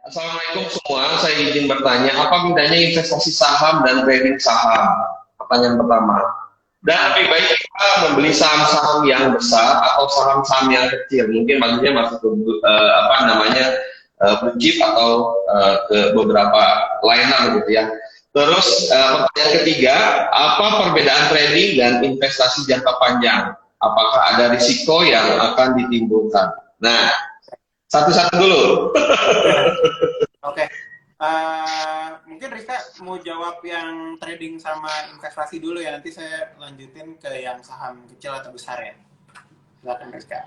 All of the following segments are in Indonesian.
Assalamualaikum semua, saya izin bertanya, apa bedanya investasi saham dan trading saham? Pertanyaan pertama. Dan lebih baik kita membeli saham-saham yang besar atau saham-saham yang kecil? Mungkin maksudnya masuk ke apa namanya blue chip atau ke beberapa layanan gitu ya. Terus pertanyaan ketiga, apa perbedaan trading dan investasi jangka panjang? Apakah ada risiko yang akan ditimbulkan? Nah, satu-satu dulu. Oke. Mungkin Rizka mau jawab yang trading sama investasi dulu ya. Nanti saya lanjutin ke yang saham kecil atau besar ya. Silakan Rizka.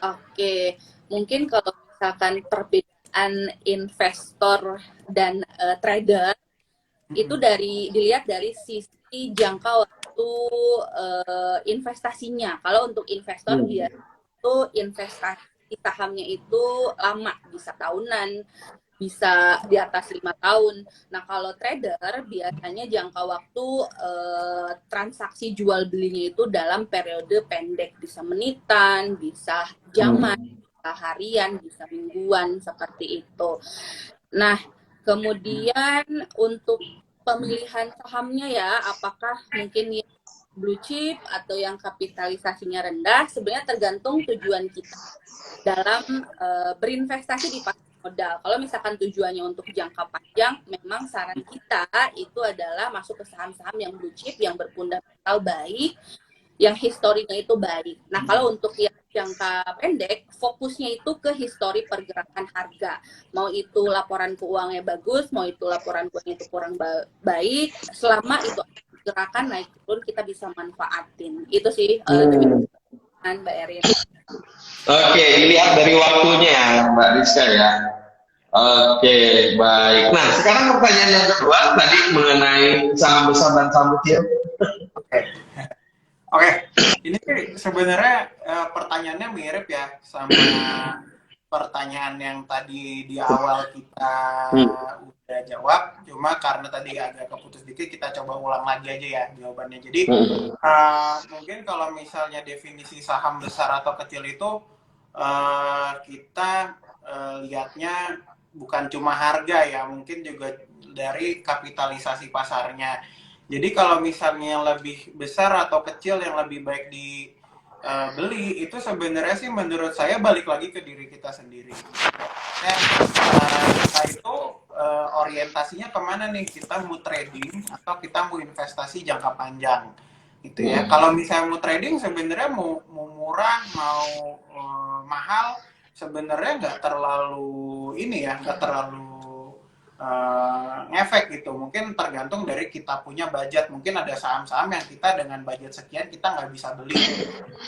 Oke, mungkin kalau misalkan perbedaan investor dan trader itu dilihat dari sisi jangka waktu investasinya. Kalau untuk investor dia itu investasi sahamnya itu lama, bisa tahunan, bisa di atas 5 tahun. Nah, kalau trader biasanya jangka waktu transaksi jual belinya itu dalam periode pendek, bisa menitan, bisa jaman, bisa harian, bisa mingguan, seperti itu. Nah, kemudian untuk pemilihan sahamnya ya, apakah mungkin yang blue chip atau yang kapitalisasinya rendah, sebenarnya tergantung tujuan kita dalam berinvestasi di pasar modal. Kalau misalkan tujuannya untuk jangka panjang, memang saran kita itu adalah masuk ke saham-saham yang blue chip, yang berfundamental baik, yang historinya itu baik. Nah, kalau untuk yang jangka pendek, fokusnya itu ke histori pergerakan harga. Mau itu laporan keuangannya bagus, mau itu laporan keuangannya itu kurang baik, selama itu gerakan naik turun kita bisa manfaatin. Itu sih Mbak Erin. Oke, dilihat dari waktunya Mbak Rizka ya. Oke, baik. Nah, sekarang pertanyaan yang kedua tadi mengenai saham besar dan saham kecil. Oke. Ini sebenarnya pertanyaannya mirip ya sama pertanyaan yang tadi di awal kita udah jawab, cuma karena tadi agak keputus dikit, kita coba ulang lagi aja ya jawabannya. Jadi mungkin kalau misalnya definisi saham besar atau kecil itu kita lihatnya bukan cuma harga ya, mungkin juga dari kapitalisasi pasarnya. Jadi kalau misalnya lebih besar atau kecil yang lebih baik dibeli, itu sebenarnya sih menurut saya balik lagi ke diri kita sendiri. Kita itu orientasinya kemana nih? Kita mau trading atau kita mau investasi jangka panjang, gitu ya. Kalau misalnya mau trading, sebenarnya mau murah, mau mahal, sebenarnya nggak terlalu ini ya, nggak terlalu ngefek gitu. Mungkin tergantung dari kita punya budget. Mungkin ada saham-saham yang kita dengan budget sekian kita nggak bisa beli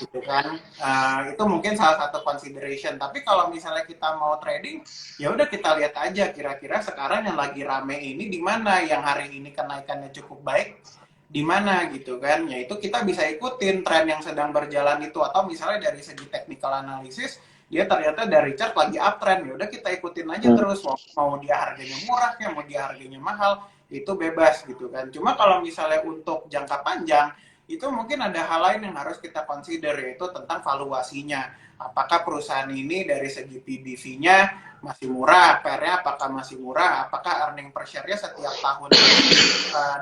gitu kan. Itu mungkin salah satu consideration. Tapi kalau misalnya kita mau trading, ya udah kita lihat aja kira-kira sekarang yang lagi rame ini di mana, yang hari ini kenaikannya cukup baik di mana gitu kan. Ya itu kita bisa ikutin tren yang sedang berjalan itu, atau misalnya dari segi technical analysis dia ternyata dari chart lagi uptrend, ya udah kita ikutin aja terus, mau dia harganya murah ya mau dia harganya mahal, itu bebas gitu kan. Cuma kalau misalnya untuk jangka panjang itu mungkin ada hal lain yang harus kita consider, yaitu tentang valuasinya. Apakah perusahaan ini dari segi PBV-nya masih murah, PR-nya apakah masih murah, apakah earning per share-nya setiap tahun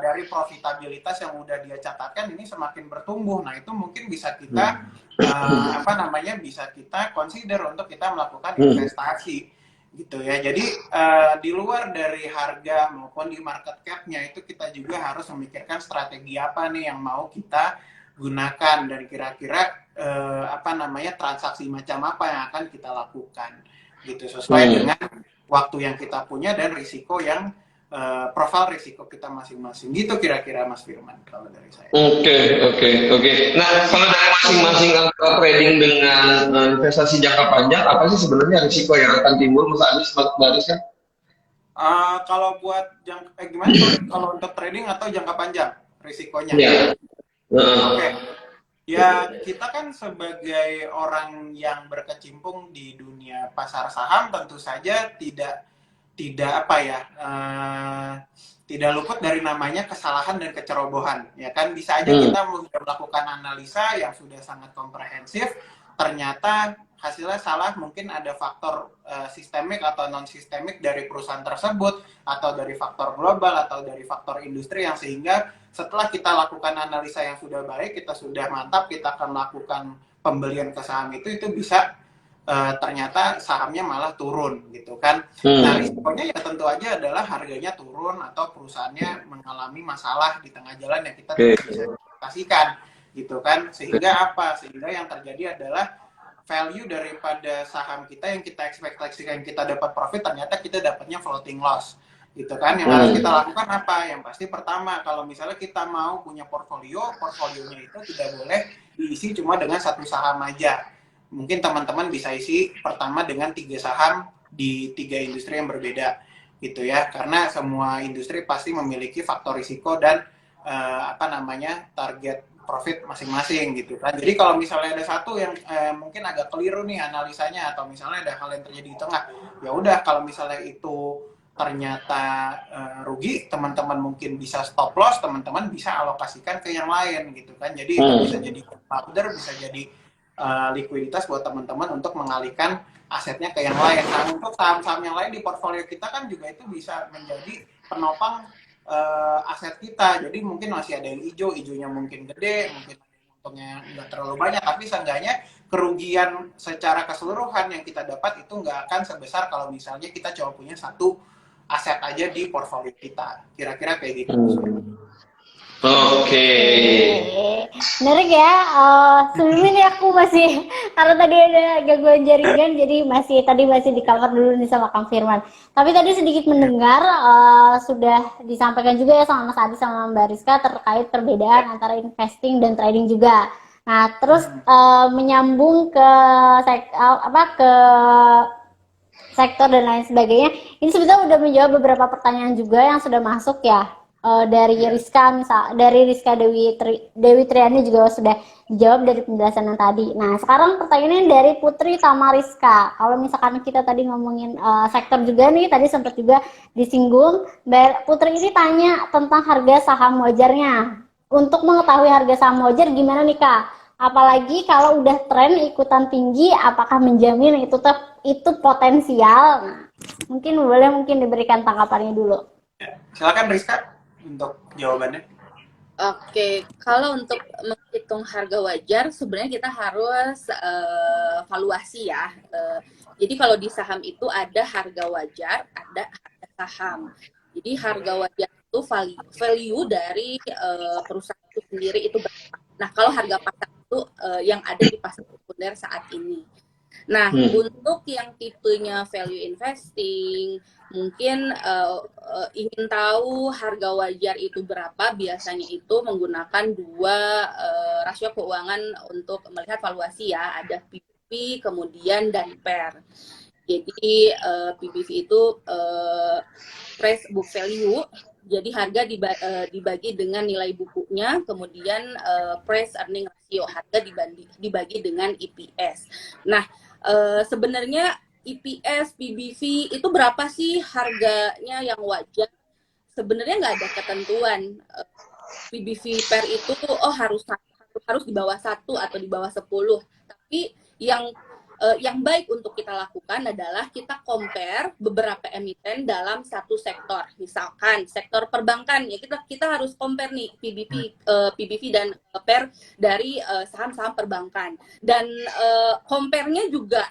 dari profitabilitas yang udah dia catatkan ini semakin bertumbuh. Nah, itu mungkin bisa kita bisa kita consider untuk kita melakukan investasi gitu ya. Jadi di luar dari harga maupun di market cap-nya itu kita juga harus memikirkan strategi apa nih yang mau kita gunakan, dan kira-kira transaksi macam apa yang akan kita lakukan gitu, sesuai dengan waktu yang kita punya dan risiko yang profil risiko kita masing-masing gitu, kira-kira Mas Firman kalau dari saya. Oke. Nah, kalau dari masing-masing antara trading dengan investasi jangka panjang, apa sih sebenarnya risiko yang akan timbul, Mas Anies, Mbak Baris kan? Kalau buat gimana kalau untuk trading atau jangka panjang risikonya? Oke. Ya, kita kan sebagai orang yang berkecimpung di dunia pasar saham tentu saja tidak tidak luput dari namanya kesalahan dan kecerobohan, ya kan. Bisa aja kita melakukan analisa yang sudah sangat komprehensif, ternyata hasilnya salah, mungkin ada faktor sistemik atau non sistemik dari perusahaan tersebut, atau dari faktor global, atau dari faktor industri, yang sehingga setelah kita lakukan analisa yang sudah baik, kita sudah mantap, kita akan melakukan pembelian ke saham itu bisa ternyata sahamnya malah turun gitu kan. Nah, risikonya ya tentu aja adalah harganya turun atau perusahaannya mengalami masalah di tengah jalan yang kita tidak bisa ekspektasikan gitu kan. Sehingga apa? Sehingga yang terjadi adalah value daripada saham kita yang kita ekspektasikan kita dapat profit, ternyata kita dapatnya floating loss gitu kan. Yang harus kita lakukan apa? Yang pasti pertama, kalau misalnya kita mau punya portfolionya itu tidak boleh diisi cuma dengan satu saham aja. Mungkin teman-teman bisa isi pertama dengan 3 saham di 3 industri yang berbeda gitu ya, karena semua industri pasti memiliki faktor risiko dan target profit masing-masing gitu kan. Jadi kalau misalnya ada satu yang mungkin agak keliru nih analisanya, atau misalnya ada hal yang terjadi di tengah, ya udah, kalau misalnya itu ternyata rugi, teman-teman mungkin bisa stop loss, teman-teman bisa alokasikan ke yang lain gitu kan. Jadi itu bisa jadi powder, bisa jadi likuiditas buat teman-teman untuk mengalihkan asetnya ke yang lain. Nah, untuk saham-saham yang lain di portfolio kita kan juga itu bisa menjadi penopang aset kita. Jadi mungkin masih ada yang hijaunya mungkin gede, mungkin untungnya nggak terlalu banyak, tapi seenggaknya kerugian secara keseluruhan yang kita dapat itu nggak akan sebesar kalau misalnya kita cuma punya satu aset aja di portfolio kita. Kira-kira kayak gitu. Oke. Menarik ya. Sebelum ini aku masih, karena tadi ada gangguan jaringan, jadi masih di cover dulu nih sama Kang Firman. Tapi tadi sedikit mendengar sudah disampaikan juga ya sama Mas Adi sama Mbak Rizka terkait perbedaan antara investing dan trading juga. Nah, terus menyambung ke sektor dan lain sebagainya. Ini sebetulnya udah menjawab beberapa pertanyaan juga yang sudah masuk ya. Dari Rizka, dari Rizka Dewi Triani juga sudah dijawab dari penjelasan yang tadi. Nah, sekarang pertanyaannya dari Putri Tamariska. Kalau misalkan kita tadi ngomongin sektor juga nih, tadi sempat juga disinggung. Putri ini tanya tentang harga saham wajarnya. Untuk mengetahui harga saham wajar gimana nih Kak? Apalagi kalau udah tren ikutan tinggi, apakah menjamin itu potensial? Nah, mungkin diberikan tanggapannya dulu. Silakan Rizka untuk jawabannya. Oke, kalau untuk menghitung harga wajar, sebenarnya kita harus valuasi ya. Jadi kalau di saham itu ada harga wajar, ada harga saham. Jadi harga wajar itu value dari perusahaan itu sendiri itu berapa. Nah, kalau harga pasar itu yang ada di pasar sekunder saat ini. Nah, untuk yang tipenya value investing, mungkin ingin tahu harga wajar itu berapa, biasanya itu menggunakan 2 rasio keuangan untuk melihat valuasi ya, ada PBV kemudian dan PER. Jadi PBV itu price book value, jadi harga dibagi dengan nilai bukunya, kemudian price earning ratio, harga dibagi dengan EPS. Nah, sebenarnya EPS, PBV itu berapa sih harganya yang wajar? Sebenarnya nggak ada ketentuan. PBV per itu harus di bawah 1 atau di bawah 10. Tapi yang baik untuk kita lakukan adalah kita compare beberapa emiten dalam satu sektor. Misalkan sektor perbankan, ya kita harus compare nih PBV dan PER dari saham-saham perbankan. Dan compare-nya juga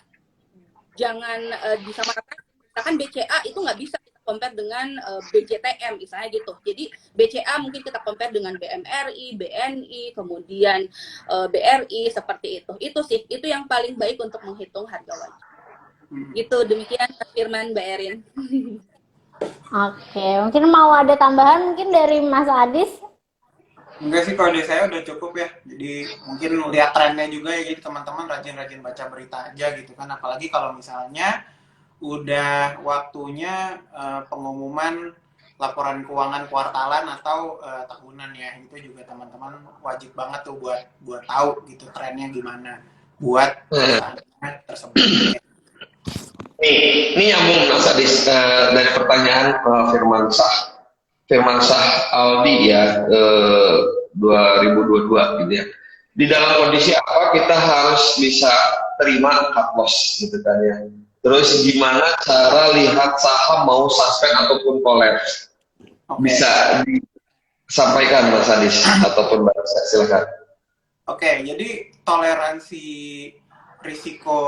jangan disamaratakan. Misalkan BCA itu nggak bisa kita compare dengan BJTM misalnya gitu. Jadi BCA mungkin kita compare dengan BMRI, BNI, kemudian BRI, seperti itu. Itu yang paling baik untuk menghitung harga wajar. Gitu, demikian Firman, Mbak Erin. Oke, mungkin mau ada tambahan mungkin dari Mas Adis? Enggak sih, kalau dari saya udah cukup ya. Jadi mungkin lihat trennya juga ya, jadi teman-teman rajin-rajin baca berita aja gitu kan. Apalagi kalau misalnya udah waktunya pengumuman laporan keuangan kuartalan atau tahunan ya, itu juga teman-teman wajib banget tuh buat tahu gitu trennya gimana buat perusahaannya tersebut. Ini nyambung Mas Adis dari pertanyaan Firman Shah Aldi ya 2022 gitu ya. Di dalam kondisi apa kita harus bisa terima cut loss gitu kan ya. Terus gimana cara lihat saham mau suspend ataupun collapse? Bisa disampaikan Mas Adis ataupun Mbak Risa, silakan. Oke, jadi toleransi risiko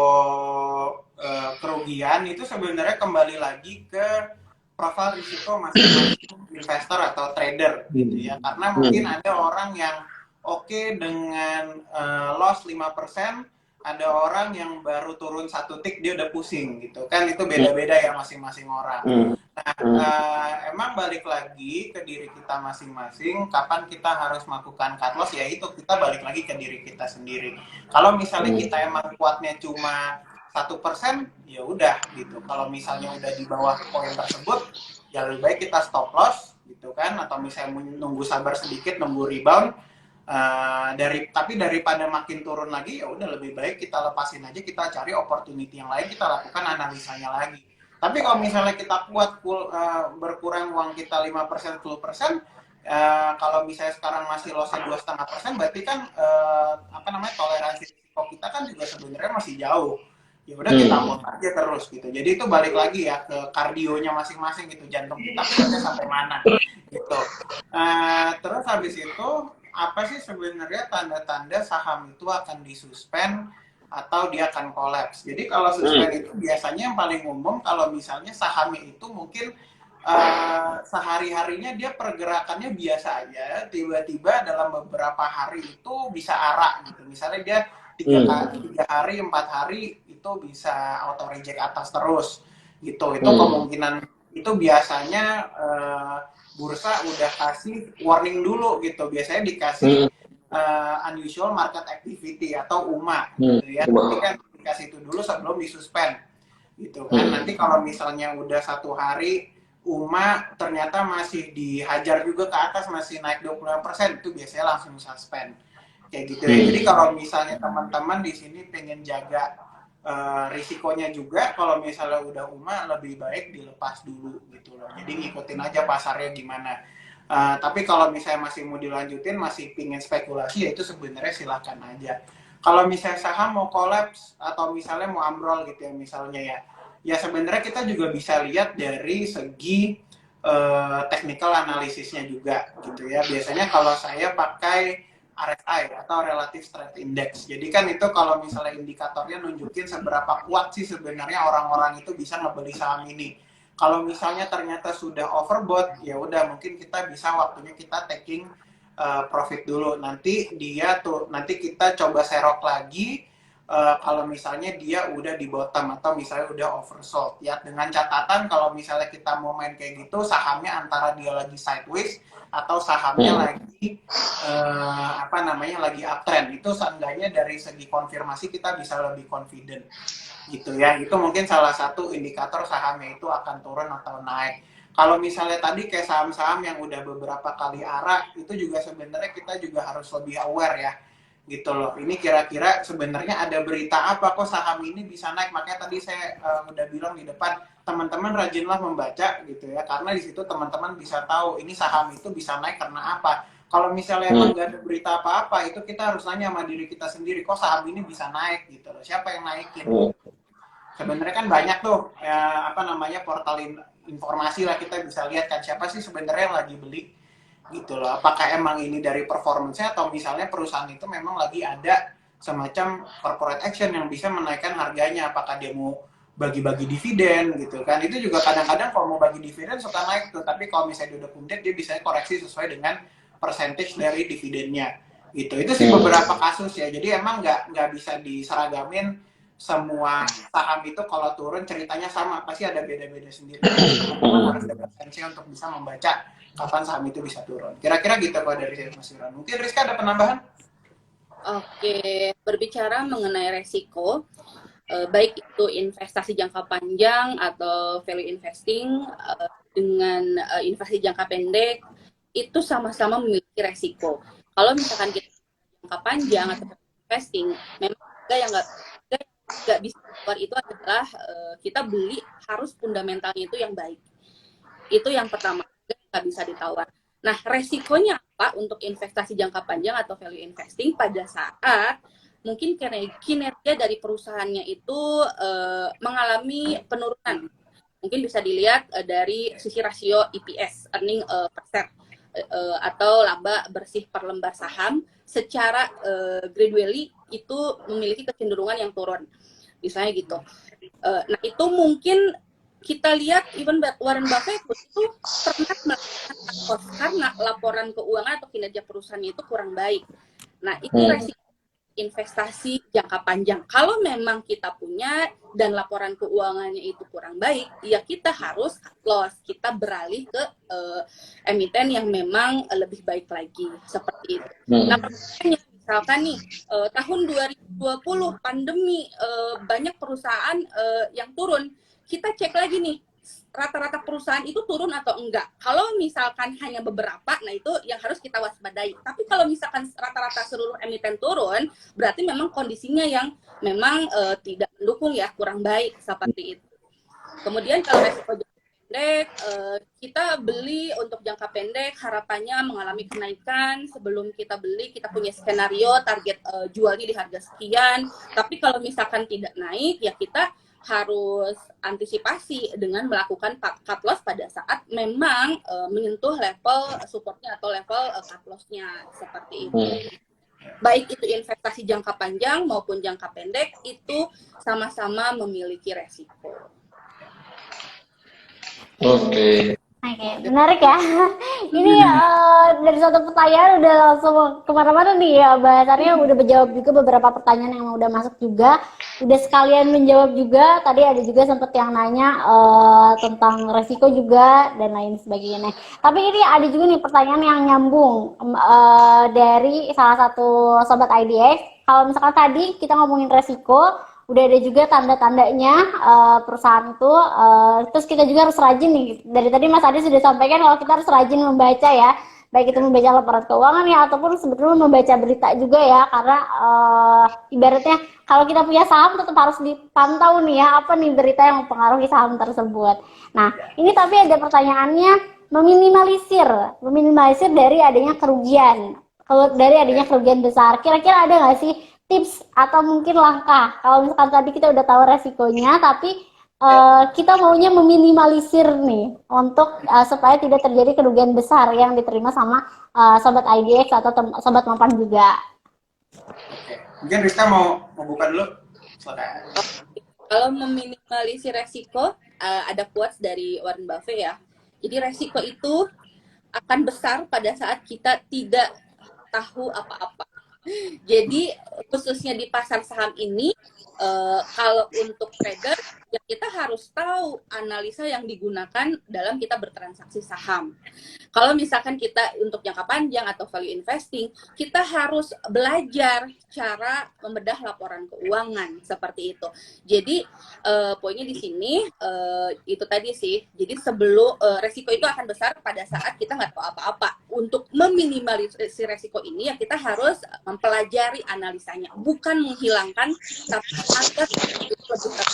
kerugian itu sebenarnya kembali lagi ke profil risiko masing-masing investor atau trader gitu ya. Karena mungkin ada orang yang oke dengan loss 5%, ada orang yang baru turun 1 tick dia udah pusing gitu kan, itu beda-beda ya masing-masing orang. Nah, emang balik lagi ke diri kita masing-masing, kapan kita harus melakukan cut loss, ya itu kita balik lagi ke diri kita sendiri. Kalau misalnya kita emang kuatnya cuma 1%, ya udah gitu. Kalau misalnya udah di bawah poin tersebut, ya lebih baik kita stop loss gitu kan, atau misalnya nunggu sabar sedikit, nunggu rebound. Tapi daripada makin turun lagi, ya udah lebih baik kita lepasin aja, kita cari opportunity yang lain, kita lakukan analisanya lagi. Tapi kalau misalnya kita kuat berkurang uang kita 5%, 10%, kalau misalnya sekarang masih lossnya 2,5%, berarti kan toleransi risiko kita kan juga sebenarnya masih jauh. Ya udah kita hold aja terus gitu. Jadi itu balik lagi ya ke kardionya masing-masing gitu, jantung kita kuatnya sampai mana gitu. Terus habis itu apa sih sebenarnya tanda-tanda saham itu akan disuspend atau dia akan kolaps? Jadi kalau suspend itu biasanya yang paling umum kalau misalnya sahamnya itu mungkin sehari-harinya dia pergerakannya biasa aja, tiba-tiba dalam beberapa hari itu bisa arah gitu. Misalnya dia 3 hari, 4 hari itu bisa auto reject atas terus gitu. Itu kemungkinan itu biasanya bursa udah kasih warning dulu gitu. Biasanya dikasih unusual market activity atau UMA gitu ya. Tapi kan dikasih itu dulu sebelum disuspend gitu kan. Nanti kalau misalnya udah 1 hari UMA ternyata masih dihajar juga ke atas, masih naik 25%, itu biasanya langsung suspend kayak gitu ya. Jadi kalau misalnya teman-teman di sini pengen jaga risikonya juga, kalau misalnya udah UMA lebih baik dilepas dulu gitu loh. Jadi ngikutin aja pasarnya gimana. Tapi kalau misalnya masih mau dilanjutin, masih pingin spekulasi, ya itu sebenarnya silahkan aja. Kalau misalnya saham mau kolaps atau misalnya mau ambrol gitu ya misalnya ya sebenarnya kita juga bisa lihat dari segi technical analisisnya juga gitu ya. Biasanya kalau saya pakai RSI atau Relative Strength Index. Jadi kan itu kalau misalnya indikatornya nunjukin seberapa kuat sih sebenarnya orang-orang itu bisa ngebeli saham ini. Kalau misalnya ternyata sudah overbought, ya udah mungkin kita bisa waktunya kita taking profit dulu. Nanti kita coba serok lagi kalau misalnya dia udah di bottom atau misalnya udah oversold. Ya dengan catatan kalau misalnya kita mau main kayak gitu, sahamnya antara dia lagi sideways atau sahamnya lagi lagi uptrend. Itu seenggaknya dari segi konfirmasi kita bisa lebih confident gitu ya. Itu mungkin salah satu indikator sahamnya itu akan turun atau naik. Kalau misalnya tadi kayak saham-saham yang udah beberapa kali arah, itu juga sebenarnya kita juga harus lebih aware ya gitu loh. Ini kira-kira sebenarnya ada berita apa kok saham ini bisa naik. Makanya tadi saya udah bilang di depan, teman-teman rajinlah membaca gitu ya, karena di situ teman-teman bisa tahu ini saham itu bisa naik karena apa. Kalau misalnya emang nggak ada berita apa-apa, itu kita harus nanya sama diri kita sendiri, kok saham ini bisa naik gitu loh, siapa yang naikin. Sebenarnya kan banyak tuh portal informasi lah, kita bisa lihat kan siapa sih sebenarnya yang lagi beli gitu loh. Apakah emang ini dari performance-nya atau misalnya perusahaan itu memang lagi ada semacam corporate action yang bisa menaikkan harganya, apakah dia mau bagi-bagi dividen gitu kan. Itu juga kadang-kadang kalau mau bagi dividen suka naik tuh, tapi kalau misalnya dia udah pundet, dia bisa koreksi sesuai dengan percentage dari dividennya gitu. Itu sih beberapa kasus ya. Jadi emang nggak bisa diseragamin semua saham itu kalau turun ceritanya sama, pasti ada beda-beda sendiri. Teman-teman harus ada potensi untuk bisa membaca kapan saham itu bisa turun. Kira-kira gitu kalau dari saya, Mas Iran. Mungkin Rizka ada penambahan? Oke, berbicara mengenai resiko, baik itu investasi jangka panjang atau value investing dengan investasi jangka pendek, itu sama-sama memiliki resiko. Kalau misalkan kita jangka panjang atau investing, memang yang nggak bisa keluar itu adalah kita beli harus fundamentalnya itu yang baik. Itu yang pertama, nggak bisa ditawar. Nah, resikonya apa untuk investasi jangka panjang atau value investing pada saat mungkin kinerja dari perusahaannya itu mengalami penurunan. Mungkin bisa dilihat dari sisi rasio EPS, earning per share, atau laba bersih per lembar saham secara gradually itu memiliki kecenderungan yang turun. Misalnya gitu. Nah, itu mungkin kita lihat even Warren Buffett itu pernah melakukan cut-loss karena laporan keuangan atau kinerja perusahaannya itu kurang baik. Nah, itu resiko investasi jangka panjang. Kalau memang kita punya dan laporan keuangannya itu kurang baik, ya kita harus cut loss, kita beralih ke emiten yang memang lebih baik lagi, seperti itu. Nah, pertanyaannya misalkan nih, tahun 2020 pandemi, banyak perusahaan yang turun, kita cek lagi nih, rata-rata perusahaan itu turun atau enggak. Kalau misalkan hanya beberapa, nah itu yang harus kita waspadai. Tapi kalau misalkan rata-rata seluruh emiten turun, berarti memang kondisinya yang memang tidak mendukung ya, kurang baik seperti itu. Kemudian kalau resiko jangka pendek, kita beli untuk jangka pendek, harapannya mengalami kenaikan. Sebelum kita beli, kita punya skenario target jualnya di harga sekian. Tapi kalau misalkan tidak naik, ya kita harus antisipasi dengan melakukan cut loss pada saat memang menyentuh level supportnya atau level cut loss-nya, seperti itu. Baik itu investasi jangka panjang maupun jangka pendek, itu sama-sama memiliki resiko. Oke, menarik ya. Ini dari satu pertanyaan udah langsung kemana-mana nih ya, bahasannya udah menjawab juga beberapa pertanyaan yang udah masuk juga, udah sekalian menjawab juga. Tadi ada juga sempet yang nanya tentang resiko juga dan lain sebagainya. Tapi ini ada juga nih pertanyaan yang nyambung dari salah satu sobat IDX. Kalau misalkan tadi kita ngomongin resiko, udah ada juga tanda-tandanya perusahaan itu, terus kita juga harus rajin nih. Dari tadi Mas Adi sudah sampaikan kalau kita harus rajin membaca ya, baik itu membaca laporan keuangan ya, ataupun sebetulnya membaca berita juga ya, karena ibaratnya kalau kita punya saham tetap harus dipantau nih ya, apa nih berita yang mempengaruhi saham tersebut. Nah, ini tapi ada pertanyaannya, meminimalisir dari adanya kerugian, kalau dari adanya kerugian besar, kira-kira ada nggak sih tips atau mungkin langkah? Kalau misalkan tadi kita udah tahu resikonya, tapi kita maunya meminimalisir nih untuk supaya tidak terjadi kerugian besar yang diterima sama sobat IDX atau sobat Mapan juga. Oke. Mungkin Rizka mau buka dulu. Silakan. Kalau meminimalisir resiko, ada quotes dari Warren Buffett ya. Jadi resiko itu akan besar pada saat kita tidak tahu apa-apa. Jadi khususnya di pasar saham ini, kalau untuk trader ya kita harus tahu analisa yang digunakan dalam kita bertransaksi saham. Kalau misalkan kita untuk jangka panjang atau value investing, kita harus belajar cara membedah laporan keuangan seperti itu. Jadi poinnya di sini itu tadi sih. Jadi sebelum resiko itu akan besar pada saat kita nggak tahu apa-apa. Untuk meminimalisir resiko ini ya kita harus mempelajari analisanya, bukan menghilangkan, tapi agar itu lebih tepat.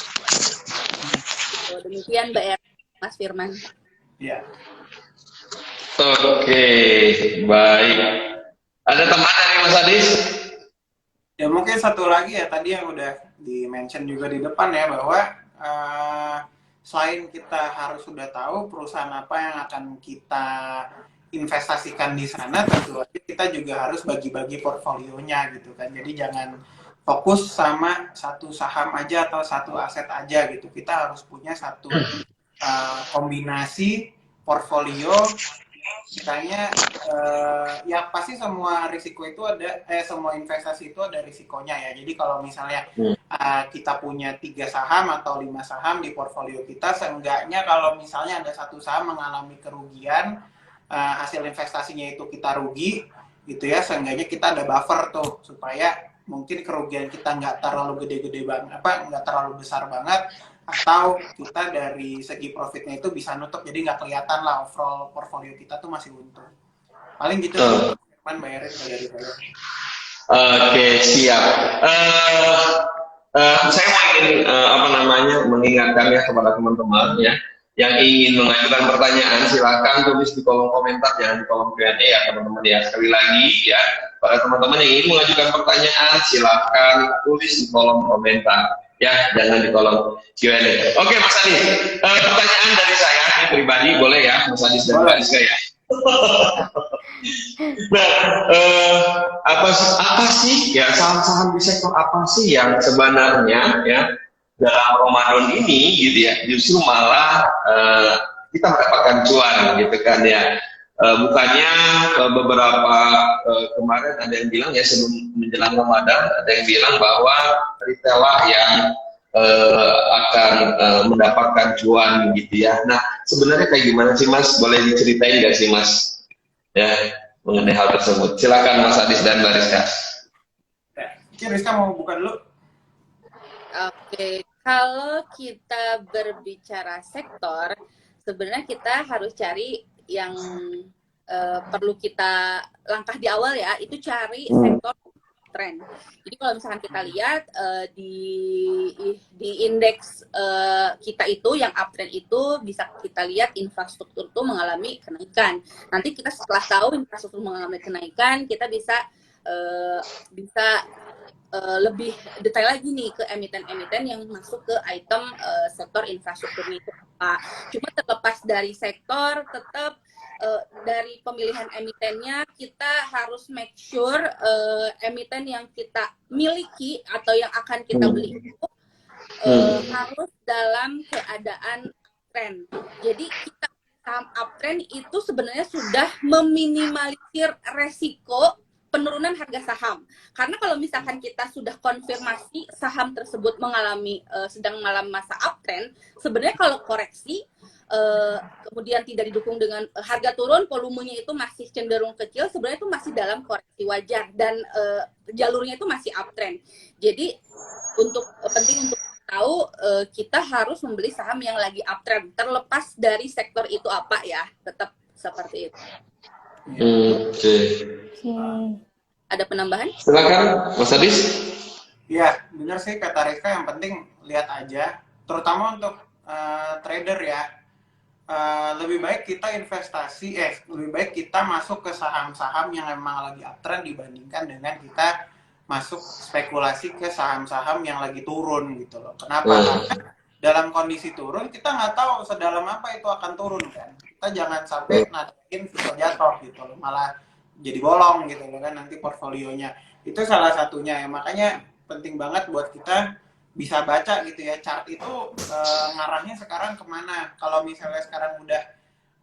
Demikian Mbak Er, Mas Firman. Iya. Oke, baik. Ada tambahan dari Mas Adis? Ya mungkin satu lagi ya, tadi yang udah di-mention juga di depan ya, bahwa selain kita harus sudah tahu perusahaan apa yang akan kita investasikan di sana, tentu aja kita juga harus bagi-bagi portfolionya gitu kan. Jadi jangan fokus sama satu saham aja atau satu aset aja gitu. Kita harus punya satu kombinasi portfolio. Misalnya ya pasti semua risiko itu ada, semua investasi itu ada risikonya ya. Jadi kalau misalnya kita punya 3 saham atau 5 saham di portfolio kita, seenggaknya kalau misalnya ada satu saham mengalami kerugian, hasil investasinya itu kita rugi gitu ya, seenggaknya kita ada buffer tuh supaya mungkin kerugian kita nggak terlalu gede-gede banget, nggak terlalu besar banget, atau kita dari segi profitnya itu bisa nutup, jadi nggak kelihatan lah overall portfolio kita tuh masih untung. Paling gitu sih, bayarin dari saya. Oke, siap. Saya mau ingin mengingatkan ya kepada teman-teman ya, yang ingin mengajukan pertanyaan silakan tulis di kolom komentar, jangan di kolom Q&A ya teman-teman ya. Sekali lagi ya, para teman-teman yang ingin mengajukan pertanyaan silakan tulis di kolom komentar ya, jangan di kolom Q&A. Oke Mas Adi, pertanyaan dari saya ini pribadi boleh ya Mas Adi dan Mbak Rizka ya. Nah, apa sih ya saham-saham di sektor apa sih yang sebenarnya ya dalam Ramadan ini gitu ya justru malah kita mendapatkan cuan gitu kan ya. Bukannya beberapa kemarin ada yang bilang ya sebelum menjelang Ramadan ada yang bilang bahwa retail lah yang akan mendapatkan cuan gitu ya. Nah sebenarnya kayak gimana sih Mas? Boleh diceritain nggak sih Mas? Ya mengenai hal tersebut. Silakan Mas Adis dan Mbak Rizka. Oke, Rizka mau buka dulu. Oke, kalau kita berbicara sektor, sebenarnya kita harus cari yang perlu kita langkah di awal ya, itu cari sektor tren. Jadi kalau misalkan kita lihat di indeks kita itu yang uptrend itu bisa kita lihat infrastruktur itu mengalami kenaikan. Nanti kita setelah tahu infrastruktur mengalami kenaikan, kita bisa lebih detail lagi nih ke emiten-emiten yang masuk ke item sektor infrastrukturnya itu apa. Cuma terlepas dari sektor, tetap dari pemilihan emitennya kita harus make sure emiten yang kita miliki atau yang akan kita beli itu harus dalam keadaan trend. Jadi kita saham uptrend itu sebenarnya sudah meminimalisir resiko penurunan harga saham. Karena kalau misalkan kita sudah konfirmasi saham tersebut sedang mengalami masa uptrend, sebenarnya kalau koreksi kemudian tidak didukung dengan harga turun, volumenya itu masih cenderung kecil, sebenarnya itu masih dalam koreksi wajar dan jalurnya itu masih uptrend. Jadi penting untuk tahu kita harus membeli saham yang lagi uptrend, terlepas dari sektor itu apa ya, tetap seperti itu. Oke. Ada penambahan? Silakan Mas Adis. Iya, benar sih kata Rizka, yang penting lihat aja, terutama untuk trader ya. Lebih baik kita lebih baik kita masuk ke saham-saham yang emang lagi uptrend dibandingkan dengan kita masuk spekulasi ke saham-saham yang lagi turun gitu loh. Kenapa? Karena dalam kondisi turun kita nggak tahu sedalam apa itu akan turun kan. Kita jangan sampai nadain bisa jatuh gitu loh, malah jadi bolong gitu loh kan nanti portfolionya. Itu salah satunya ya, makanya penting banget buat kita bisa baca gitu ya, chart itu ngarahnya sekarang kemana. Kalau misalnya sekarang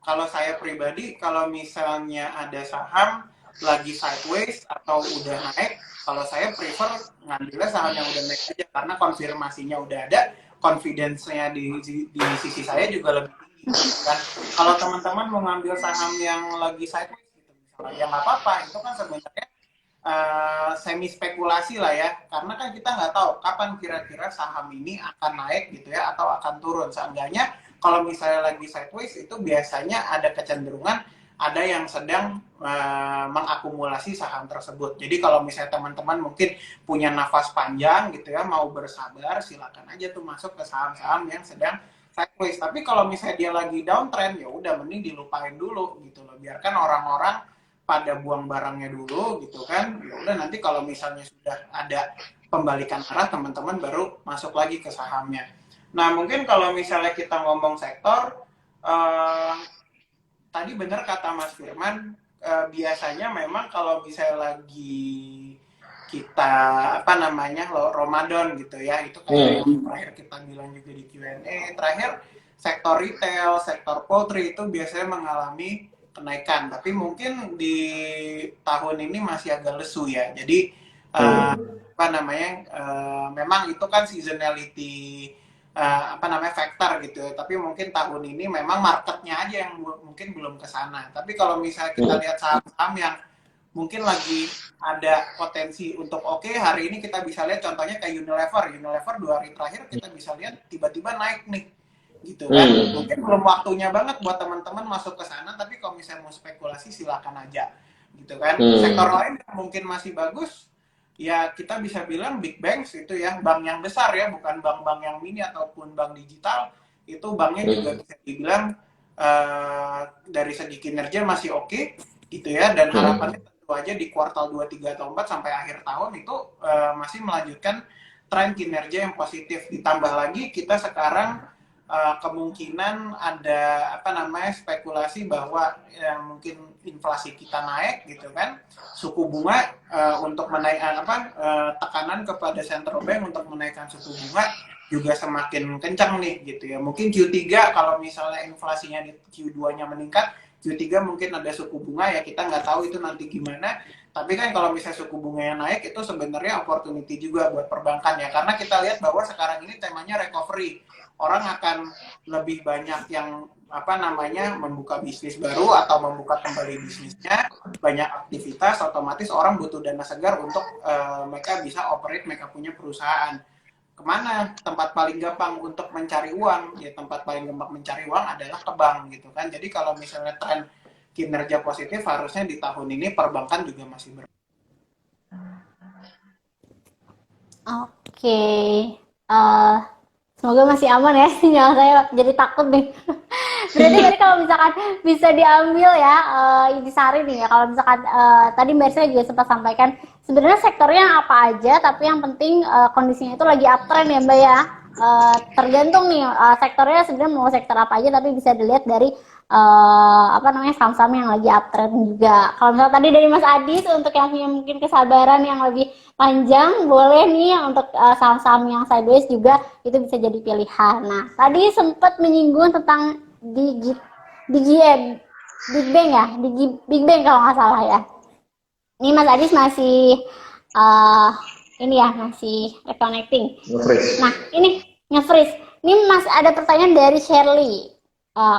kalau saya pribadi, kalau misalnya ada saham lagi sideways atau udah naik, kalau saya prefer ngambilnya saham yang udah naik aja, karena konfirmasinya udah ada, confidence-nya di sisi saya juga lebih tinggi kan. Kalau teman-teman mau ngambil saham yang lagi sideways gitu misalnya, ya nggak apa-apa, itu kan sebenarnya semi spekulasi lah ya, karena kan kita nggak tahu kapan kira-kira saham ini akan naik gitu ya atau akan turun. Seenggaknya kalau misalnya lagi sideways itu biasanya ada kecenderungan ada yang sedang mengakumulasi saham tersebut. Jadi kalau misalnya teman-teman mungkin punya nafas panjang gitu ya, mau bersabar, silakan aja tuh masuk ke saham-saham yang sedang sideways. Tapi kalau misalnya dia lagi downtrend, ya udah mending dilupain dulu gitu loh, biarkan orang-orang pada buang barangnya dulu gitu kan. Ya udah nanti kalau misalnya sudah ada pembalikan arah, teman-teman baru masuk lagi ke sahamnya. Nah mungkin kalau misalnya kita ngomong sektor, tadi benar kata Mas Firman, biasanya memang kalau misalnya lagi kita Ramadan gitu ya, itu kayak yang terakhir kita bilang juga di Q&A, terakhir sektor retail, sektor poultry itu biasanya mengalami kenaikan, tapi mungkin di tahun ini masih agak lesu ya. Jadi memang itu kan seasonality factor gitu. Tapi mungkin tahun ini memang marketnya aja yang mungkin belum ke sana. Tapi kalau misalnya kita lihat saham-saham yang mungkin lagi ada potensi untuk hari ini kita bisa lihat contohnya kayak Unilever 2 hari terakhir kita bisa lihat tiba-tiba naik nih gitu kan. Mungkin belum waktunya banget buat teman-teman masuk ke sana, tapi kalau misalnya mau spekulasi silakan aja gitu kan. Sektor lain yang mungkin masih bagus ya, kita bisa bilang big banks itu ya, bank yang besar ya, bukan bank-bank yang mini ataupun bank digital, itu banknya juga bisa dibilang dari segi kinerja masih oke gitu ya, dan harapannya tentu aja di kuartal 2, 3, atau 4 sampai akhir tahun itu masih melanjutkan tren kinerja yang positif. Ditambah lagi kita sekarang kemungkinan ada spekulasi bahwa mungkin inflasi kita naik gitu kan, suku bunga untuk menaikkan tekanan kepada central bank untuk menaikkan suku bunga juga semakin kencang nih gitu ya. Mungkin Q3 kalau misalnya inflasinya di Q2-nya meningkat, Q3 mungkin ada suku bunga ya, kita nggak tahu itu nanti gimana. Tapi kan kalau misalnya suku bunganya naik itu sebenarnya opportunity juga buat perbankan ya, karena kita lihat bahwa sekarang ini temanya recovery. Orang akan lebih banyak yang membuka bisnis baru atau membuka kembali bisnisnya, banyak aktivitas, otomatis orang butuh dana segar untuk mereka bisa operate, mereka punya perusahaan. Kemana tempat paling gampang untuk mencari uang? Ya tempat paling gampang mencari uang adalah ke bank gitu kan. Jadi kalau misalnya tren kinerja positif, harusnya di tahun ini perbankan juga masih Oke. Semoga masih aman ya sinyal saya, jadi takut nih. Berarti kalau misalkan bisa diambil ya, intisari nih ya, kalau misalkan tadi Mbak Rizka juga sempat sampaikan sebenarnya sektornya apa aja, tapi yang penting kondisinya itu lagi uptrend ya Mbak ya. Tergantung nih sektornya sebenarnya mau sektor apa aja, tapi bisa dilihat dari saham-saham yang lagi uptrend juga. Kalau misalnya tadi dari Mas Adis, untuk yang punya mungkin kesabaran yang lebih panjang, boleh nih untuk saham-saham yang sideways juga itu bisa jadi pilihan. Nah, tadi sempat menyinggung tentang Big Bang ya, Big Bang kalau nggak salah ya. Ini Mas Adis masih masih reconnecting. Nah, ini nge-freeze. Ini Mas ada pertanyaan dari Shirley.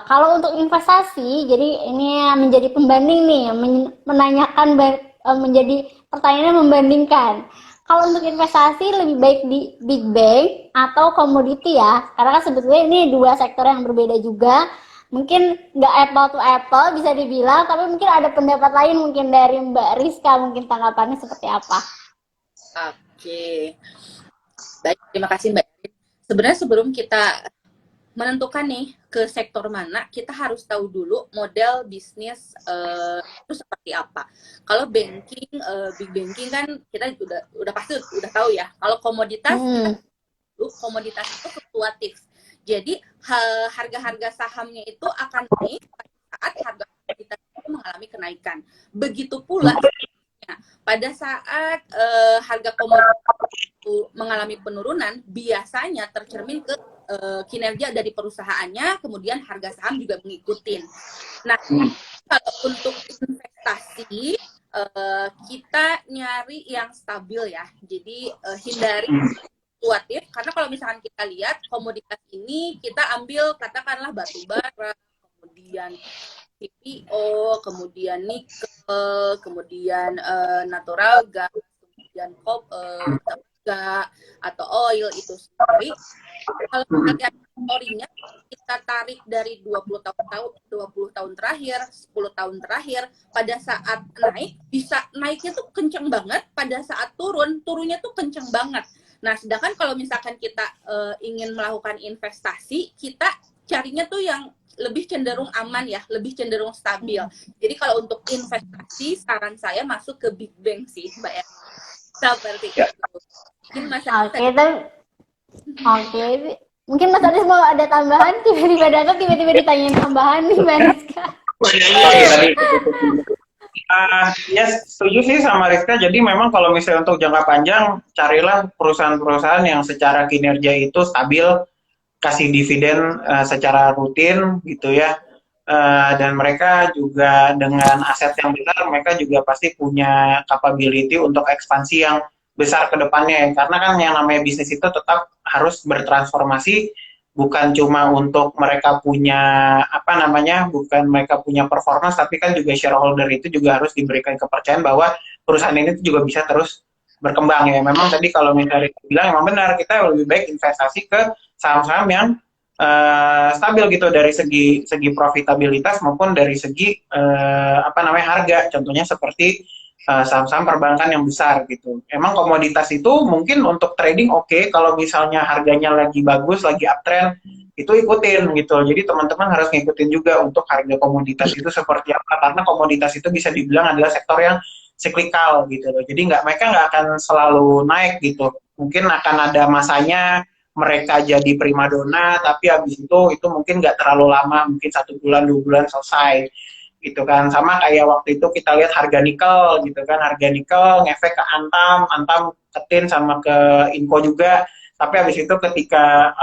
Kalau untuk investasi, jadi ini menjadi pembanding nih, menanyakan menjadi pertanyaannya membandingkan. Kalau untuk investasi lebih baik di Big Bang atau komoditi ya, karena kan sebetulnya ini dua sektor yang berbeda juga. Mungkin nggak apple to apple bisa dibilang, tapi mungkin ada pendapat lain mungkin dari Mbak Rizka, mungkin tanggapannya seperti apa? Oke, baik, terima kasih Mbak. Sebenarnya sebelum kita menentukan nih ke sektor mana, kita harus tahu dulu model bisnis itu seperti apa. Kalau banking, big banking kan kita udah pasti udah tahu ya. Kalau komoditas, komoditas itu fluktuatif. Jadi harga-harga sahamnya itu akan naik saat harga komoditas itu mengalami kenaikan. Begitu pula pada saat harga komoditas itu mengalami penurunan, biasanya tercermin ke kinerja dari perusahaannya, kemudian harga saham juga mengikuti. Nah, kalau untuk investasi kita nyari yang stabil ya. Jadi hindari fluktuatif, karena kalau misalkan kita lihat komoditas ini, kita ambil katakanlah batu bara, kemudian CPO, kemudian nikel, kemudian natural gas, kemudian atau oil itu sendiri. Kalau harga historinya kita tarik dari 20 tahun terakhir, 10 tahun terakhir, pada saat naik bisa naiknya tuh kenceng banget, pada saat turunnya tuh kenceng banget. Nah, sedangkan kalau misalkan kita ingin melakukan investasi, kita carinya tuh yang lebih cenderung aman ya, lebih cenderung stabil. Jadi kalau untuk investasi, saran saya masuk ke Big Bang sih, Mbak ya. Seperti itu. Oke. Mungkin Mas Adis mau ada tambahan, tiba-tiba ditanyain tambahan nih Mbak Rizka. Ya setuju sih sama Rizka. Jadi memang kalau misalnya untuk jangka panjang, carilah perusahaan-perusahaan yang secara kinerja itu stabil, kasih dividen secara rutin gitu ya. Dan mereka juga dengan aset yang besar, mereka juga pasti punya capability untuk ekspansi yang besar ke depannya ya. Karena kan yang namanya bisnis itu tetap harus bertransformasi, bukan cuma untuk mereka punya bukan mereka punya performance, tapi kan juga shareholder itu juga harus diberikan kepercayaan bahwa perusahaan ini juga bisa terus berkembang ya. Memang tadi kalau misalnya bilang memang benar, kita lebih baik investasi ke saham-saham yang stabil gitu dari segi profitabilitas maupun dari segi harga. Contohnya seperti saham-saham perbankan yang besar gitu. Emang komoditas itu mungkin untuk trading oke, kalau misalnya harganya lagi bagus, lagi uptrend, itu ikutin gitu. Jadi teman-teman harus ngikutin juga untuk harga komoditas itu seperti apa, karena komoditas itu bisa dibilang adalah sektor yang siklikal gitu loh. Jadi mereka nggak akan selalu naik gitu. Mungkin akan ada masanya mereka jadi primadona, tapi habis itu mungkin nggak terlalu lama, mungkin 1 bulan 2 bulan selesai gitu kan. Sama kayak waktu itu kita lihat harga nikel gitu kan, harga nikel ngefek ke Antam ke Tin sama ke Inco juga. Tapi habis itu ketika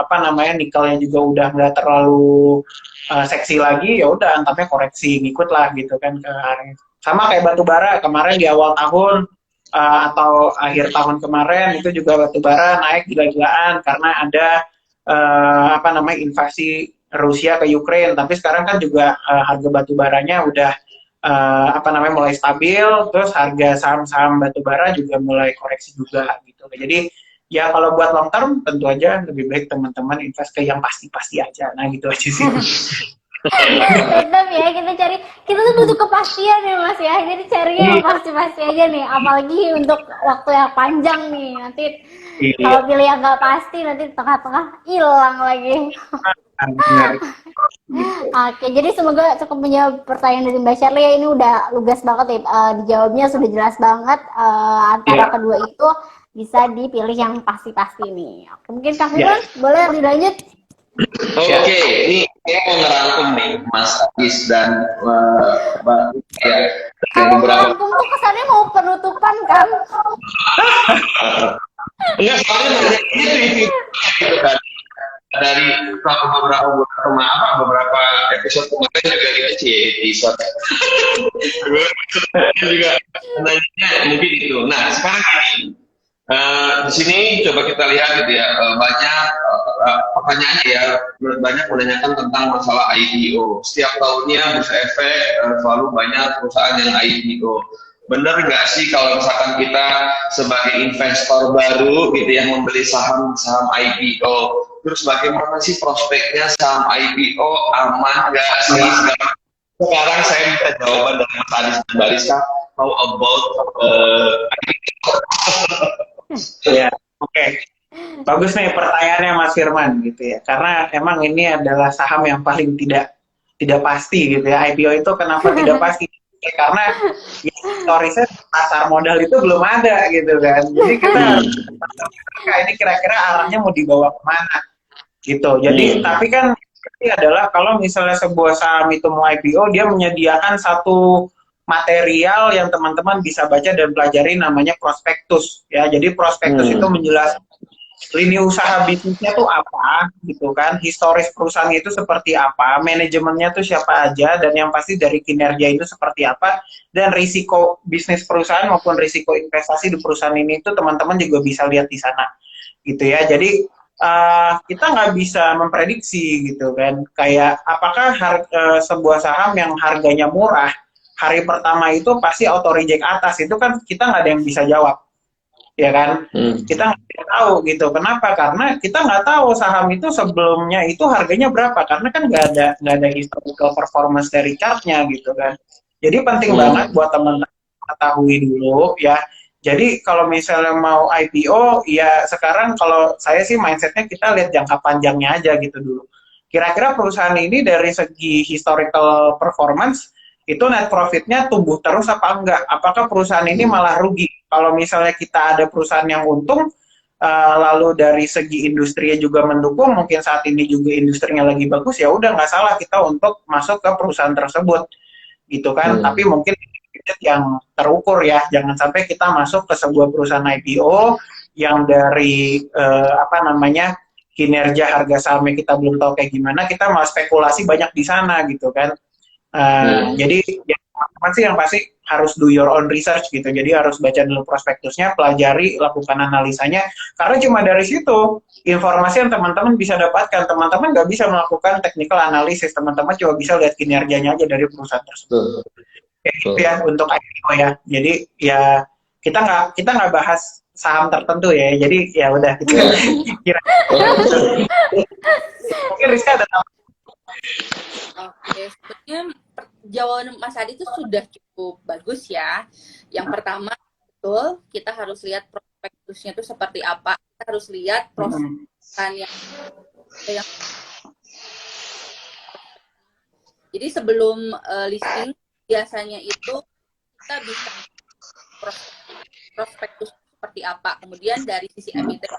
nikelnya juga udah nggak terlalu seksi lagi, ya udah Antamnya koreksi ngikut lah gitu kan ke hari. Sama kayak batu bara kemarin di awal tahun atau akhir tahun kemarin itu juga batu bara naik gila-gilaan karena ada invasi Rusia ke Ukraine. Tapi sekarang kan juga harga batu baranya udah mulai stabil, terus harga saham-saham batu bara juga mulai koreksi juga gitu. Jadi ya kalau buat long term tentu aja lebih baik teman-teman invest ke yang pasti-pasti aja. Nah gitu aja sih. Tetap ya kita tuh butuh kepastian ya Mas ya, jadi carinya yang pasti-pasti aja nih, apalagi untuk waktu yang panjang nih, nanti kalau pilih yang nggak pasti nanti di tengah-tengah hilang lagi. Oke, jadi semoga cukup menjawab pertanyaan dari Mbak Shirley ya. Ini udah lugas banget ya, dijawabnya sudah jelas banget, antara kedua itu bisa dipilih yang pasti-pasti nih. Oke, mungkin Kak Firman boleh dilanjut? Oke, ini saya mau ngerangkum nih Mas Agis dan Mbak ya. Kalau merangkum tuh kesannya mau penutupan kan? Enggak, soalnya itu gitu kan. Dari beberapa episode kemarin juga gitu sih episode juga nanya mungkin itu. Nah sekarang ini di sini coba kita lihat gitu ya, banyak pertanyaan ya, banyak menanyakan tentang masalah IPO. Setiap tahunnya Bursa Efek selalu banyak perusahaan yang IPO. Benar nggak sih kalau misalkan kita sebagai investor baru gitu yang membeli saham IPO, terus bagaimana sih prospeknya saham IPO, aman nggak sih? Sekarang saya minta jawaban dari Mas Adis dan Mbak Rizka, how about IPO? Ya, oke. Bagus nih pertanyaannya Mas Firman gitu ya. Karena emang ini adalah saham yang paling tidak pasti gitu ya. IPO itu kenapa tidak pasti? Karena ya, historisnya pasar modal itu belum ada gitu kan. Jadi kita ini kira-kira arahnya mau dibawa kemana gitu. Jadi tapi kan ini adalah kalau misalnya sebuah saham itu mau IPO, dia menyediakan satu material yang teman-teman bisa baca dan pelajari, namanya prospektus ya. Jadi prospektus itu menjelaskan lini usaha bisnisnya tuh apa gitu kan, historis perusahaan itu seperti apa, manajemennya tuh siapa aja, dan yang pasti dari kinerja itu seperti apa, dan risiko bisnis perusahaan maupun risiko investasi di perusahaan ini itu teman-teman juga bisa lihat di sana gitu ya. Jadi kita nggak bisa memprediksi gitu kan, kayak apakah sebuah saham yang harganya murah hari pertama itu pasti auto reject atas, itu kan kita nggak ada yang bisa jawab ya kan. Kita nggak tahu gitu. Kenapa? Karena kita nggak tahu saham itu sebelumnya itu harganya berapa, karena kan nggak ada historical performance dari chartnya gitu kan. Jadi penting banget buat teman-teman ketahui dulu ya. Jadi kalau misalnya mau IPO ya sekarang kalau saya sih mindsetnya kita lihat jangka panjangnya aja gitu dulu. Kira-kira perusahaan ini dari segi historical performance itu net profitnya tumbuh terus apa enggak? Apakah perusahaan ini malah rugi? Kalau misalnya kita ada perusahaan yang untung, lalu dari segi industrinya juga mendukung, mungkin saat ini juga industrinya lagi bagus, ya udah nggak salah kita untuk masuk ke perusahaan tersebut, gitu kan? Tapi mungkin yang terukur ya, jangan sampai kita masuk ke sebuah perusahaan IPO yang dari kinerja harga sahamnya kita belum tahu kayak gimana, kita malah spekulasi banyak di sana gitu kan. Jadi ya, yang pasti harus do your own research gitu. Jadi harus baca dulu prospektusnya, pelajari, lakukan analisanya. Karena cuma dari situ informasi yang teman-teman bisa dapatkan. Teman-teman nggak bisa melakukan technical analysis. Teman-teman cuma bisa lihat kinerjanya aja dari perusahaan tersebut. Gitu ya untuk IPO ya. Jadi ya kita nggak bahas saham tertentu ya. Jadi ya udah gitu. Mungkin Rizka ada tahu. Oke, sebenarnya jawaban Mas Adi itu sudah cukup bagus ya. Yang pertama, betul, kita harus lihat prospektusnya itu seperti apa. Kita harus lihat perusahaan yang Jadi sebelum listing biasanya itu kita bisa prospektus seperti apa. Kemudian dari sisi emiten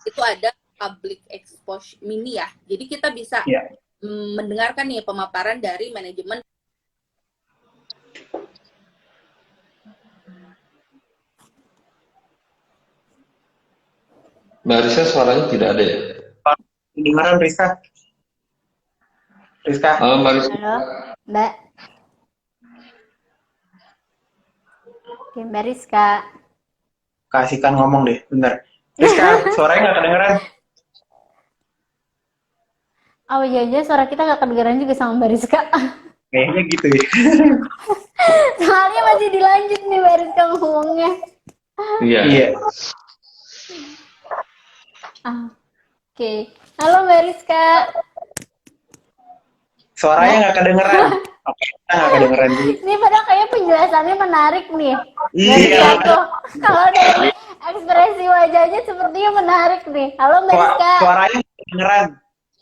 itu ada public exposure mini ya. Jadi kita bisa mendengarkan nih pemaparan dari manajemen. Mbak Rizka suaranya tidak ada ya? Kedengaran Rizka? Rizka? Mbak Rizka. Halo, Mbak. Oke, Mbak Rizka. Kasihkan ngomong deh, bentar. Rizka, suaranya nggak kedengeran? Oh iya, suara kita nggak kedengeran juga sama Mbak Rizka. Kayaknya gitu ya. Soalnya masih dilanjut nih Mbak Rizka ngomongnya. Iya. Iya. Oke. Halo Mbak Rizka. Suaranya nggak kedengeran. Oke, kita nggak kedengeran dulu. Ini padahal kayaknya penjelasannya menarik nih. Iya. Mbak Rizka tuh. Kalau dari ekspresi wajahnya sepertinya menarik nih. Halo Mbak Rizka. Suaranya nggak kedengeran.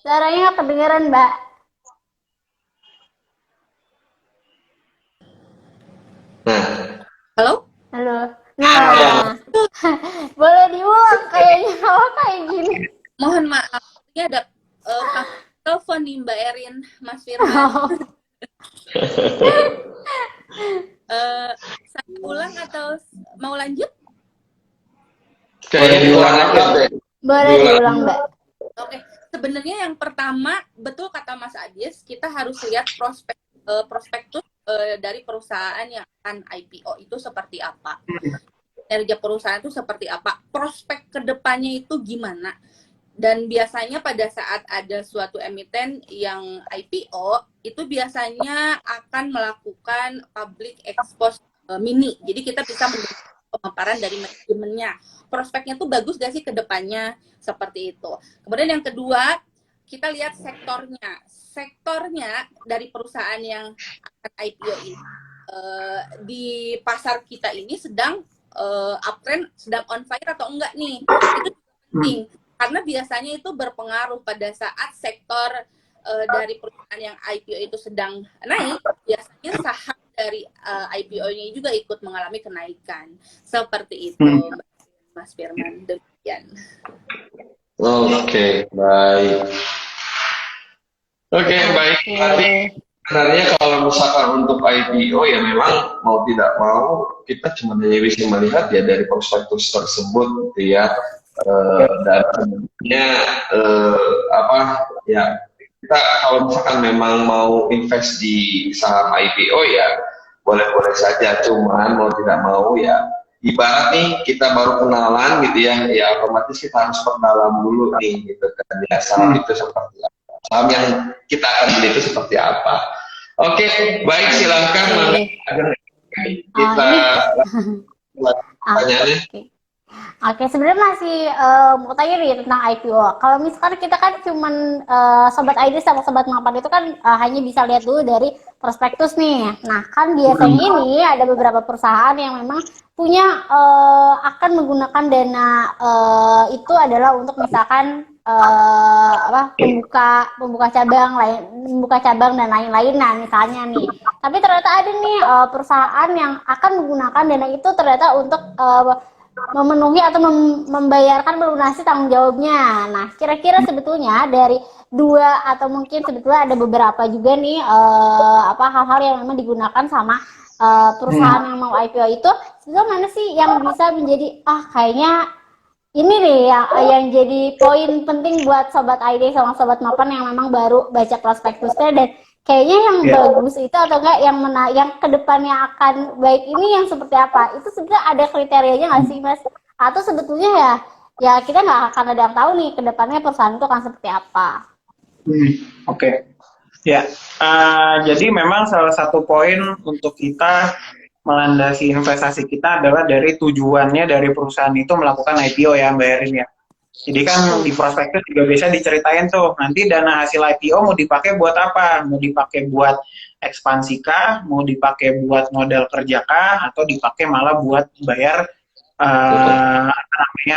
Suaranya nggak kedengeran Mbak. Nah, Halo? Halo. Nah, boleh diulang kayaknya kalau kayak gini. Mohon maaf, ini ada telepon nih Mbak Erin, Mas Firman. Saya ulang atau mau lanjut? kayak diulang aja deh. Boleh diulang Mbak. Oke, sebenarnya yang pertama, betul kata Mas Adis, kita harus lihat prospektus dari perusahaan yang akan IPO itu seperti apa. Kinerja perusahaan itu seperti apa. Prospek kedepannya itu gimana. Dan biasanya pada saat ada suatu emiten yang IPO, itu biasanya akan melakukan public expose mini. Jadi kita bisa mendengar pemaparan dari manajemennya. Prospeknya tuh bagus gak sih ke depannya? Seperti itu. Kemudian yang kedua, kita lihat sektornya. Sektornya dari perusahaan yang akan IPO ini di pasar kita ini sedang uptrend, sedang on fire atau enggak nih. Itu penting. Karena biasanya itu berpengaruh pada saat sektor dari perusahaan yang IPO itu sedang naik, biasanya saham dari IPO-nya juga ikut mengalami kenaikan. Seperti itu, Mas Firman. Demikian. Oke, baik. Oke, baik. Tapi sebenarnya kalau misalkan untuk IPO ya memang mau tidak mau kita cuma hanya bisa melihat ya dari prospektus tersebut gitu ya. Dan sebenarnya apa ya, kita kalau misalkan memang mau invest di saham IPO ya boleh-boleh saja, cuman mau tidak mau ya ibarat nih kita baru kenalan gitu ya otomatis kita harus perdalam dulu nih gitu kan ya, saham itu seperti apa, saham yang kita akan beli itu seperti apa. Oke, baik, silahkan kita pertanyaannya. Oke, sebenarnya masih mau tanya nih tentang IPO. Kalau misalkan kita kan cuman Sobat ID sama Sobat Mapan itu kan hanya bisa lihat dulu dari prospektus nih. Nah, kan biasanya ini ada beberapa perusahaan yang memang punya akan menggunakan dana itu adalah untuk misalkan membuka cabang dan lain-lain. Nah, misalnya nih. Tapi ternyata ada nih perusahaan yang akan menggunakan dana itu ternyata untuk memenuhi atau membayarkan melunasi tanggung jawabnya. Nah, kira-kira sebetulnya dari dua atau mungkin sebetulnya ada beberapa juga nih hal-hal yang memang digunakan sama perusahaan yang mau IPO itu, sebetulnya mana sih yang bisa menjadi kayaknya ini nih yang jadi poin penting buat Sobat ID sama Sobat Mapan yang memang baru baca prospektusnya, dan kayaknya yang bagus itu atau enggak yang kedepannya akan baik ini yang seperti apa? Itu sebenarnya ada kriterianya nggak sih, Mas? Atau sebetulnya ya kita nggak akan ada yang tahu nih kedepannya perusahaan itu akan seperti apa? Oke. Ya, jadi memang salah satu poin untuk kita melandasi investasi kita adalah dari tujuannya dari perusahaan itu melakukan IPO ya, Mbak Erin ya. Jadi kan di prospektus juga bisa diceritain tuh, nanti dana hasil IPO mau dipakai buat apa? Mau dipakai buat ekspansi kah? Mau dipakai buat modal kerja kah? Atau dipakai malah buat bayar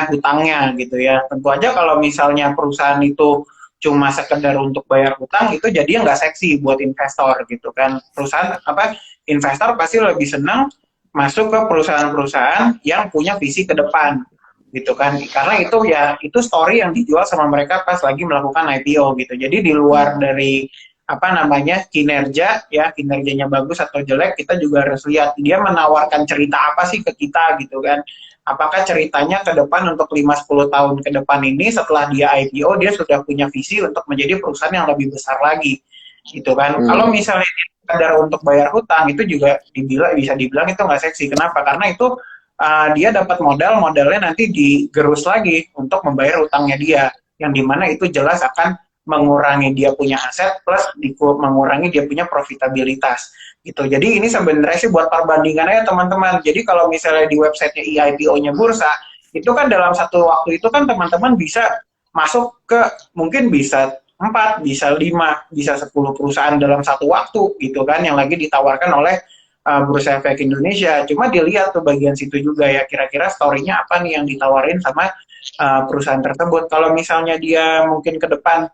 hutangnya gitu ya. Tentu aja kalau misalnya perusahaan itu cuma sekedar untuk bayar hutang, itu jadinya nggak seksi buat investor gitu kan. Investor pasti lebih senang masuk ke perusahaan-perusahaan yang punya visi ke depan gitu kan, karena itu story yang dijual sama mereka pas lagi melakukan IPO gitu. Jadi di luar dari kinerjanya bagus atau jelek, kita juga harus lihat dia menawarkan cerita apa sih ke kita gitu kan. Apakah ceritanya ke depan untuk 5-10 tahun ke depan ini setelah dia IPO dia sudah punya visi untuk menjadi perusahaan yang lebih besar lagi gitu kan. Kalau misalnya sekedar untuk bayar hutang, itu juga bisa dibilang itu nggak seksi. Kenapa? Karena itu dia dapat modalnya nanti digerus lagi untuk membayar hutangnya dia, yang dimana itu jelas akan mengurangi dia punya aset plus mengurangi dia punya profitabilitas gitu. Jadi ini sebenarnya sih buat perbandingan aja teman-teman. Jadi kalau misalnya di websitenya IPO-nya bursa, itu kan dalam satu waktu itu kan teman-teman bisa masuk ke mungkin bisa 4, bisa 5, bisa 10 perusahaan dalam satu waktu gitu kan, yang lagi ditawarkan oleh Bursa Efek Indonesia. Cuma dilihat tuh bagian situ juga ya, kira-kira story-nya apa nih yang ditawarin sama perusahaan tersebut. Kalau misalnya dia mungkin ke depan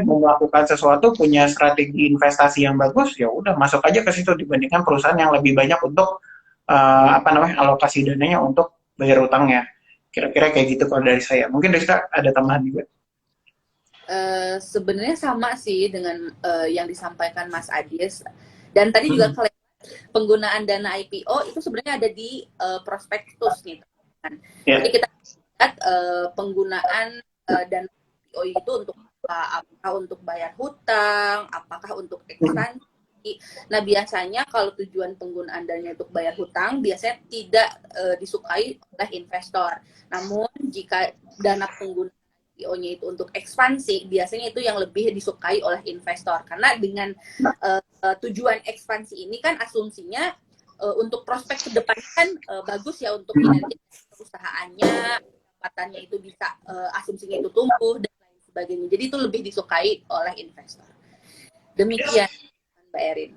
melakukan sesuatu, punya strategi investasi yang bagus, ya udah masuk aja ke situ dibandingkan perusahaan yang lebih banyak untuk alokasi dananya untuk bayar utangnya. Kira-kira kayak gitu kalau dari saya. Mungkin Rizka ada tambahan juga. Sebenarnya sama sih dengan yang disampaikan Mas Adis. Dan tadi juga penggunaan dana IPO itu sebenarnya ada di prospektus nih, teman-teman. Jadi kita lihat penggunaan dana IPO itu untuk apakah untuk bayar hutang, apakah untuk ekspansi. Nah, biasanya kalau tujuan penggunaan dana untuk bayar hutang biasanya tidak disukai oleh investor. Namun jika dana penggunaan IPO-nya itu untuk ekspansi, biasanya itu yang lebih disukai oleh investor. Karena dengan tujuan ekspansi ini kan asumsinya untuk prospek ke depan kan bagus ya untuk kinerja perusahaannya, pendapatannya itu bisa asumsinya itu tumbuh dan lain sebagainya. Jadi itu lebih disukai oleh investor. Demikian Mbak Erin.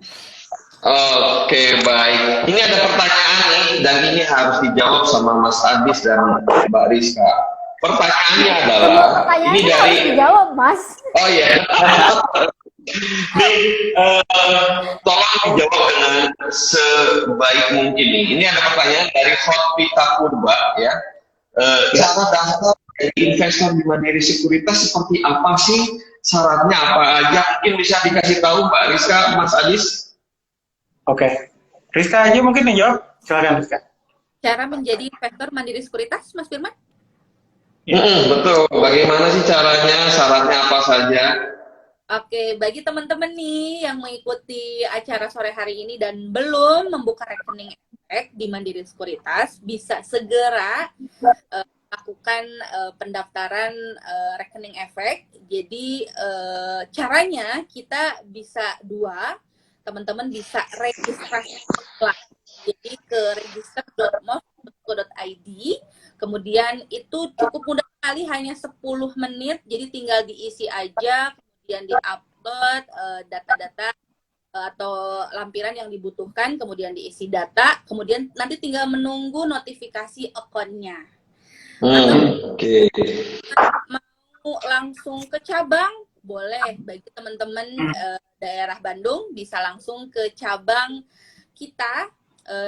Oke, baik. Ini ada pertanyaan nih, dan ini harus dijawab sama Mas Adis dan Mbak Rizka. Pertanyaannya adalah, ini dari harus dijawab, Mas. Oh iya. Tolong dijawab dengan sebaik mungkin nih. Ini ada pertanyaan dari Hotvita Purba ya. Cara daftar dari investor di Mandiri Sekuritas seperti apa sih? Syaratnya apa aja? Mungkin bisa dikasih tahu Mbak Rizka, Mas Adis. Oke. Rizka aja mungkin yang jawab. Silakan Rizka. Cara menjadi investor Mandiri Sekuritas, Mas Firman? Betul. Bagaimana sih caranya? Syaratnya apa saja? Oke, bagi teman-teman nih yang mengikuti acara sore hari ini dan belum membuka rekening efek di Mandiri Sekuritas, bisa segera lakukan pendaftaran rekening efek. Jadi caranya kita bisa teman-teman bisa registrasi online. Jadi ke register.mos.co.id. Kemudian itu cukup mudah sekali, hanya 10 menit. Jadi tinggal diisi aja, kemudian di-upload data-data atau lampiran yang dibutuhkan, kemudian diisi data, kemudian nanti tinggal menunggu notifikasi akunnya. Atau mau langsung ke cabang, boleh. Bagi teman-teman daerah Bandung, bisa langsung ke cabang kita,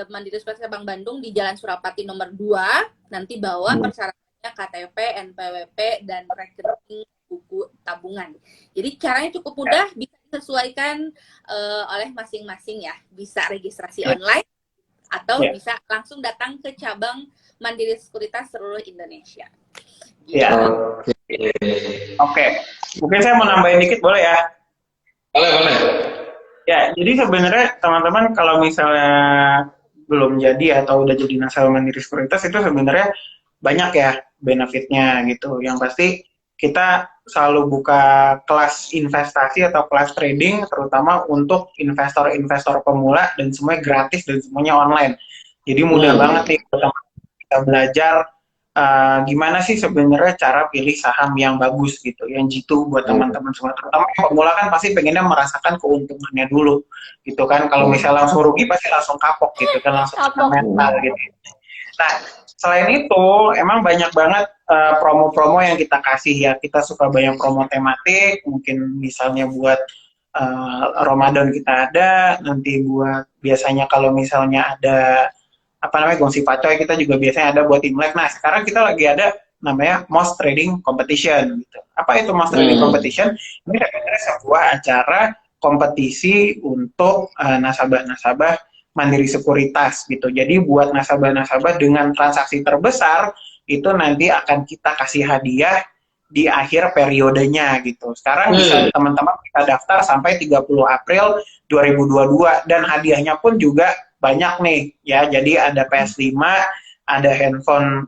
Mandiri Sekuritas Cabang Bandung di Jalan Surapati nomor 2, nanti bawa persyaratannya KTP, NPWP, dan rekening buku tabungan. Jadi caranya cukup mudah, bisa disesuaikan oleh masing-masing ya. Bisa registrasi online, atau bisa langsung datang ke cabang Mandiri Sekuritas seluruh Indonesia. Ya. Oke. Mungkin saya mau nambahin dikit, boleh ya? Boleh. Ya, jadi sebenarnya teman-teman kalau misalnya belum jadi atau udah jadi nasabah Mandiri Sekuritas, itu sebenarnya banyak ya benefitnya gitu. Yang pasti kita selalu buka kelas investasi atau kelas trading, terutama untuk investor-investor pemula, dan semuanya gratis dan semuanya online. Jadi mudah banget nih kita belajar gimana sih sebenarnya cara pilih saham yang bagus gitu, yang jitu buat teman-teman semua. Terutama yang pemula kan pasti pengennya merasakan keuntungannya dulu gitu kan. Kalau misalnya langsung rugi pasti langsung kapok gitu kan, langsung kena mental gitu. Nah, selain itu, emang banyak banget promo-promo yang kita kasih ya. Kita suka banyak promo tematik, mungkin misalnya buat Ramadan kita ada, nanti buat biasanya kalau misalnya ada apa namanya gongsi pacoy kita juga biasanya ada buat Imlek. Nah sekarang kita lagi ada namanya Moss Trading Competition. Gitu. Apa itu Moss Trading Competition? Ini sebenarnya sebuah acara kompetisi untuk nasabah-nasabah Mandiri Sekuritas gitu. Jadi buat nasabah-nasabah dengan transaksi terbesar itu nanti akan kita kasih hadiah di akhir periodenya gitu. Sekarang bisa teman-teman kita daftar sampai 30 April 2022 dan hadiahnya pun juga banyak nih ya. Jadi ada PS5, ada handphone,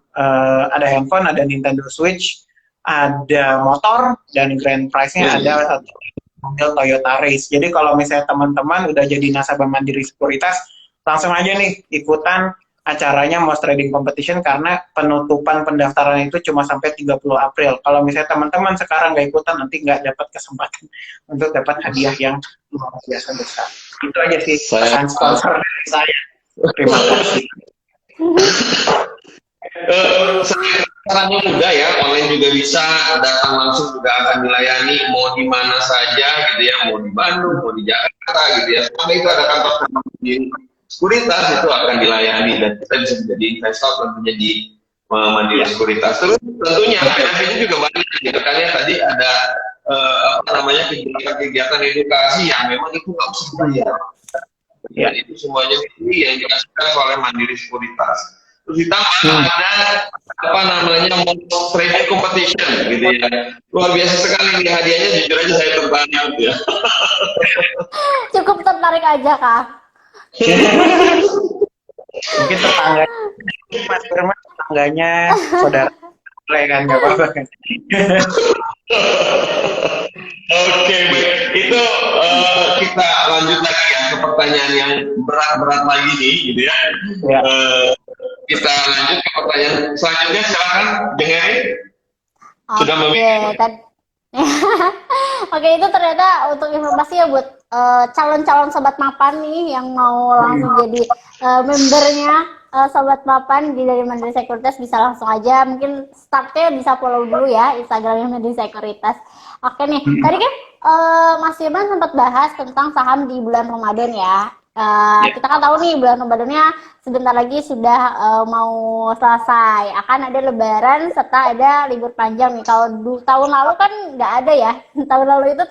ada Nintendo Switch, ada motor dan grand prize-nya ada satu mobil Toyota Race. Jadi kalau misalnya teman-teman udah jadi nasabah Mandiri Sekuritas, langsung aja nih ikutan acaranya Moss Trading Competition karena penutupan pendaftaran itu cuma sampai 30 April. Kalau misalnya teman-teman sekarang nggak ikutan, nanti nggak dapat kesempatan untuk dapat hadiah yang luar biasa besar. Itu aja sih pesan sponsor dari saya. Terima kasih. Caranya mudah ya, online juga bisa, datang langsung juga akan dilayani, mau di mana saja gitu ya, mau di Bandung, mau di Jakarta gitu ya, sampai itu ada kantor di Sekuritas itu akan dilayani dan kita bisa menjadi investor tentunya di Mandiri Sekuritas. Terus tentunya benefitnya juga banyak gitu kan ya, tadi ada kegiatan edukasi yang memang itu nggak usah bayar. Ya, itu semuanya free yang dikasihkan oleh Mandiri Sekuritas. Terus ditambah ada Moss Trading Competition gitu ya. Luar biasa sekali nih hadiahnya, jujur aja saya tertarik gitu ya. Cukup tertarik aja, Kak. Mungkin tetangga Mas Firman, tetangganya saudara boleh kan, nggak apa-apa kan. Oke, baik. Itu kita lanjut lagi ya ke pertanyaan yang berat-berat lagi nih gitu ya. Kita lanjut ke pertanyaan selanjutnya, silakan dengerin. Sudah memilih. Oke, itu ternyata untuk informasi ya buat calon-calon sobat mapan nih yang mau langsung jadi membernya sobat mapan dari Mandiri Sekuritas, bisa langsung aja. Mungkin startnya bisa follow dulu ya Instagramnya Mandiri Sekuritas. Oke nih, tadi kan Mas Firman sempat bahas tentang saham di bulan Ramadan ya. Kita kan tahu nih bulan Ramadannya sebentar lagi sudah mau selesai, akan ada Lebaran serta ada libur panjang nih. Kalau tahun lalu kan nggak ada ya, tahun lalu itu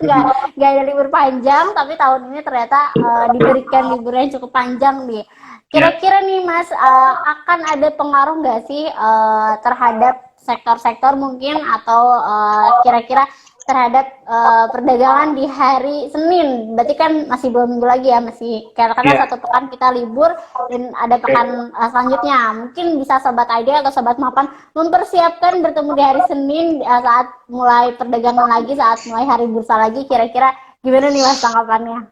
nggak ada libur panjang, tapi tahun ini ternyata diberikan liburan cukup panjang nih. Kira-kira nih Mas, akan ada pengaruh nggak sih terhadap sektor-sektor mungkin atau kira-kira terhadap perdagangan di hari Senin? Berarti kan masih 2 minggu lagi ya, masih karena 1 pekan kita libur dan ada pekan selanjutnya. Mungkin bisa sobat ID atau sobat mapan mempersiapkan bertemu di hari Senin saat mulai perdagangan lagi, saat mulai hari bursa lagi. Kira-kira gimana nih Mas tanggapannya?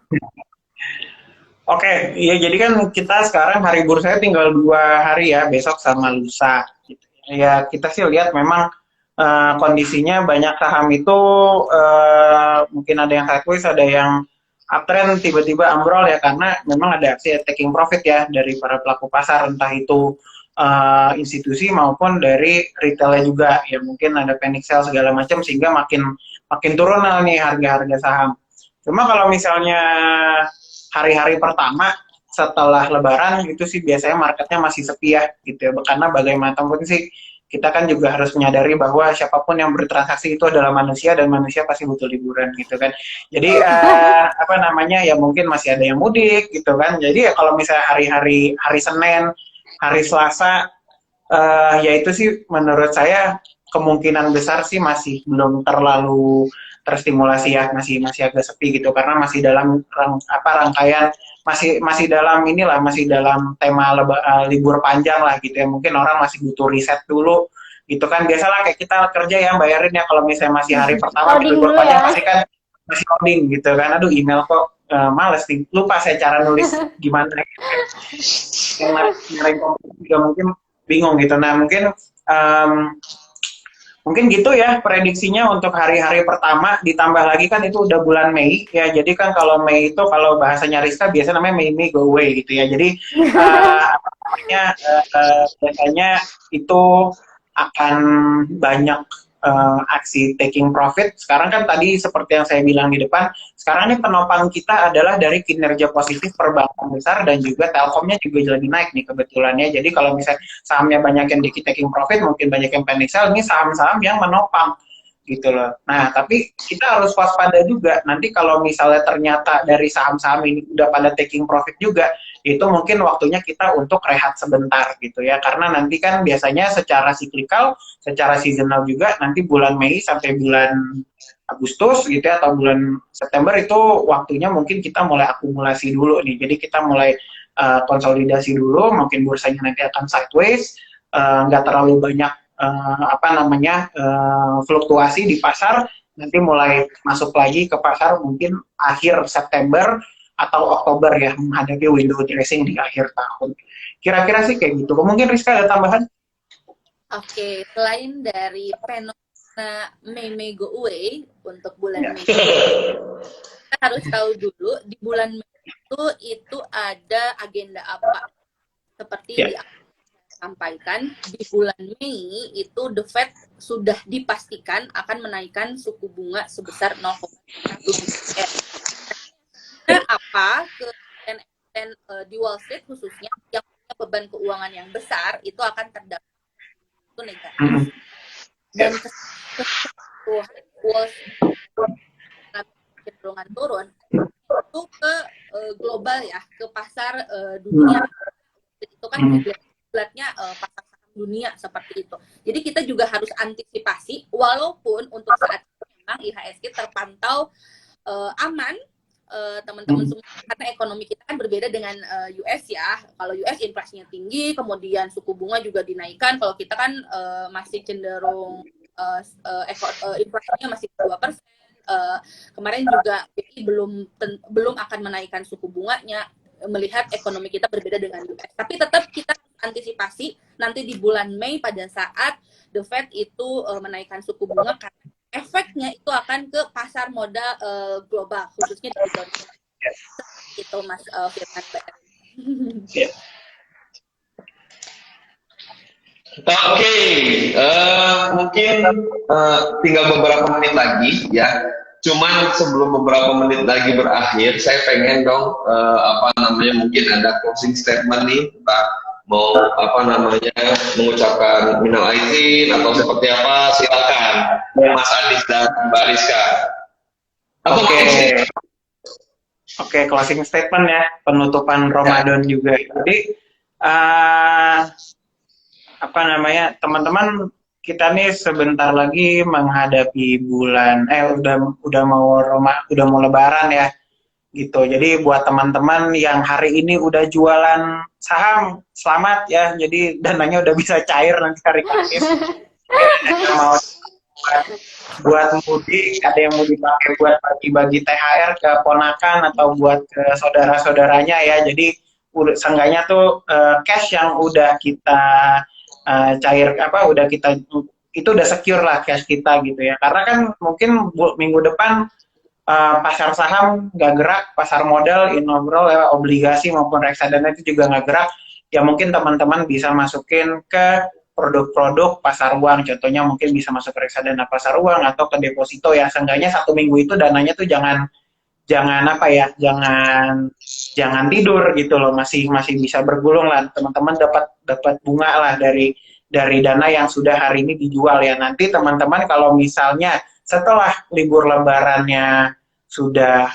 Oke, ya jadi kan kita sekarang hari bursanya tinggal 2 hari ya, besok sama lusa. Gitu. Ya kita sih lihat memang kondisinya banyak saham itu mungkin ada yang sideways, ada yang uptrend, tiba-tiba ambrol ya, karena memang ada aksi taking profit ya dari para pelaku pasar, entah itu institusi maupun dari retailnya juga ya, mungkin ada panic sell segala macam sehingga makin turun nih harga-harga saham. Cuma kalau misalnya hari-hari pertama setelah Lebaran itu sih biasanya marketnya masih sepi ya gitu ya, karena bagaimanapun sih kita kan juga harus menyadari bahwa siapapun yang bertransaksi itu adalah manusia dan manusia pasti butuh liburan gitu kan. Jadi ya mungkin masih ada yang mudik gitu kan. Jadi ya kalau misalnya hari Senin, hari Selasa ya itu sih menurut saya kemungkinan besar sih masih belum terlalu terstimulasi ya, masih agak sepi gitu karena masih dalam rangkaian masih dalam tema libur panjang lah gitu ya, mungkin orang masih butuh riset dulu gitu kan. Biasalah kayak kita kerja ya bayarin ya, kalau misalnya masih hari pertama libur panjang pasti kan masih coding gitu kan, aduh email kok males nih, lupa saya cara nulis gimana yang juga mungkin bingung gitu. Nah mungkin gitu ya prediksinya untuk hari-hari pertama, ditambah lagi kan itu udah bulan Mei ya, jadi kan kalau Mei itu kalau bahasanya Rizka biasa namanya Mei go away gitu ya, jadi namanya biasanya itu akan banyak aksi taking profit. Sekarang kan tadi seperti yang saya bilang di depan, sekarang ini penopang kita adalah dari kinerja positif perbankan besar dan juga Telkomnya juga lagi naik nih kebetulannya. Jadi kalau misalnya sahamnya banyak yang taking profit, mungkin banyak yang panic sell, ini saham-saham yang menopang gitu loh. Nah, tapi kita harus waspada juga. Nanti kalau misalnya ternyata dari saham-saham ini udah pada taking profit juga, itu mungkin waktunya kita untuk rehat sebentar gitu ya. Karena nanti kan biasanya secara siklikal, secara seasonal juga, nanti bulan Mei sampai bulan Agustus gitu ya, atau bulan September itu waktunya mungkin kita mulai akumulasi dulu nih. Jadi kita mulai konsolidasi dulu, mungkin bursanya nanti akan sideways, nggak terlalu banyak fluktuasi di pasar, nanti mulai masuk lagi ke pasar mungkin akhir September atau Oktober ya, menghadapi window dressing di akhir tahun. Kira-kira sih kayak gitu. Mungkin Rizka ada tambahan? Oke, selain dari fenomena Mei Go Away untuk bulan Mei, kita harus tahu dulu di bulan Mei itu ada agenda apa. Seperti di sampaikan, di bulan Mei itu The Fed sudah dipastikan akan menaikkan suku bunga sebesar 0,1%. Apa ke di Wall Street khususnya yang punya beban keuangan yang besar itu akan terdampak itu negatif. Dan Wall Street cenderungan turun itu ke global ya, ke pasar dunia. Itu kan kiblatnya pasar saham dunia seperti itu. Jadi kita juga harus antisipasi, walaupun untuk saat ini memang IHSG terpantau aman, teman-teman semua, karena ekonomi kita kan berbeda dengan US ya. Kalau US inflasinya tinggi, kemudian suku bunga juga dinaikkan. Kalau kita kan masih cenderung inflasinya masih 2%. Kemarin juga BI belum akan menaikkan suku bunganya, melihat ekonomi kita berbeda dengan US. Tapi tetap kita antisipasi nanti di bulan Mei pada saat The Fed itu menaikkan suku bunga, karena efeknya itu akan ke pasar modal global, khususnya di Indonesia. Itu Mas Firman. Oke, mungkin tinggal beberapa menit lagi ya. Cuman sebelum beberapa menit lagi berakhir, saya pengen dong mungkin ada closing statement nih, Pak. Mau mengucapkan minal aizin atau seperti apa, silakan Mas Adis dan Mbak Rizka. Oke, closing statement ya, penutupan Ramadan juga. Jadi teman-teman, kita nih sebentar lagi menghadapi bulan udah mau Lebaran ya. Gitu. Jadi buat teman-teman yang hari ini udah jualan saham, selamat ya. Jadi dananya udah bisa cair nanti hari Kamis. Mau buat mudik, ada yang mau dipakai buat bagi-bagi THR ke ponakan atau buat ke saudara-saudaranya ya. Jadi seenggaknya tuh cash yang udah kita itu udah secure lah cash kita gitu ya. Karena kan mungkin minggu depan pasar saham nggak gerak, pasar modal, overall obligasi maupun reksadana itu juga nggak gerak, ya mungkin teman-teman bisa masukin ke produk-produk pasar uang, contohnya mungkin bisa masuk ke reksadana pasar uang atau ke deposito ya, seenggaknya 1 minggu itu dananya tuh jangan tidur gitu loh, masih bisa bergulung lah, teman-teman dapat bunga lah dari dana yang sudah hari ini dijual ya. Nanti teman-teman kalau misalnya setelah libur lebarannya sudah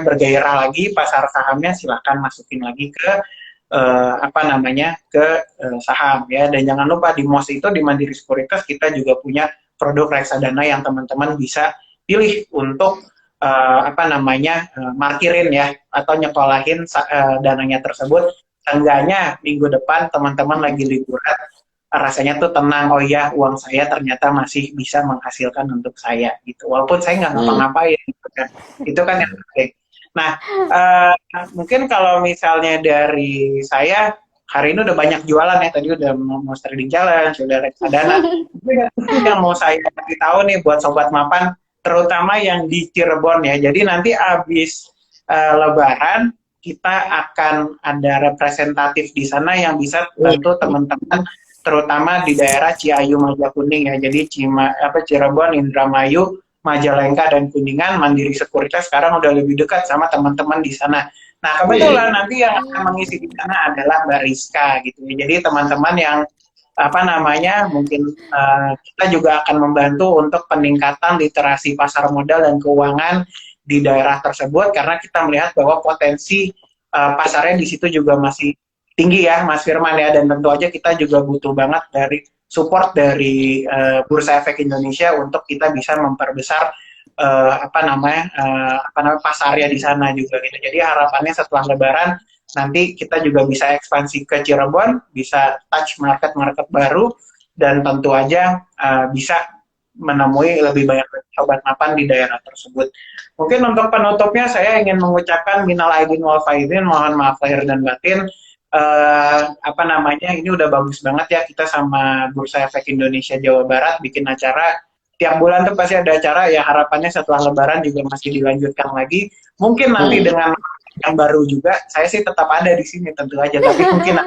bergairah lagi pasar sahamnya, silahkan masukin lagi ke saham ya. Dan jangan lupa di MOS itu, di Mandiri Sekuritas, kita juga punya produk reksadana yang teman-teman bisa pilih untuk markirin ya, atau nyekolahin dananya tersebut. Seenggaknya minggu depan teman-teman lagi liburan, rasanya tuh tenang, oh ya uang saya ternyata masih bisa menghasilkan untuk saya gitu, walaupun saya nggak ngapa-ngapain gitu kan. Itu kan yang penting. Nah, mungkin kalau misalnya dari saya, hari ini udah banyak jualan ya, tadi udah mau trading jalan, sudah reksadana. Yang mau saya kasih tahu nih buat Sobat Mapan, terutama yang di Cirebon ya, jadi nanti abis Lebaran kita akan ada representatif di sana yang bisa bantu teman-teman terutama di daerah Ciayu Majakuning ya. Jadi Cirebon, Indramayu, Majalengka dan Kuningan, Mandiri Sekuritas sekarang udah lebih dekat sama teman-teman di sana. Nah, kebetulan nanti yang akan mengisi di sana adalah Mbak Rizka gitu ya. Jadi teman-teman yang mungkin kita juga akan membantu untuk peningkatan literasi pasar modal dan keuangan di daerah tersebut karena kita melihat bahwa potensi pasarnya di situ juga masih tinggi ya Mas Firman ya, dan tentu aja kita juga butuh banget dari support dari Bursa Efek Indonesia untuk kita bisa memperbesar pasarnya di sana juga gitu. Jadi harapannya setelah Lebaran nanti kita juga bisa ekspansi ke Cirebon, bisa touch market-market baru, dan tentu aja bisa menemui lebih banyak sobat mapan di daerah tersebut. Mungkin untuk penutupnya saya ingin mengucapkan minal aidin wal faizin, mohon maaf lahir dan batin. Ini udah bagus banget ya kita sama Bursa Efek Indonesia Jawa Barat bikin acara. Tiap bulan tuh pasti ada acara ya, harapannya setelah Lebaran juga masih dilanjutkan lagi. Mungkin nanti dengan yang baru juga, saya sih tetap ada di sini tentu aja, tapi mungkin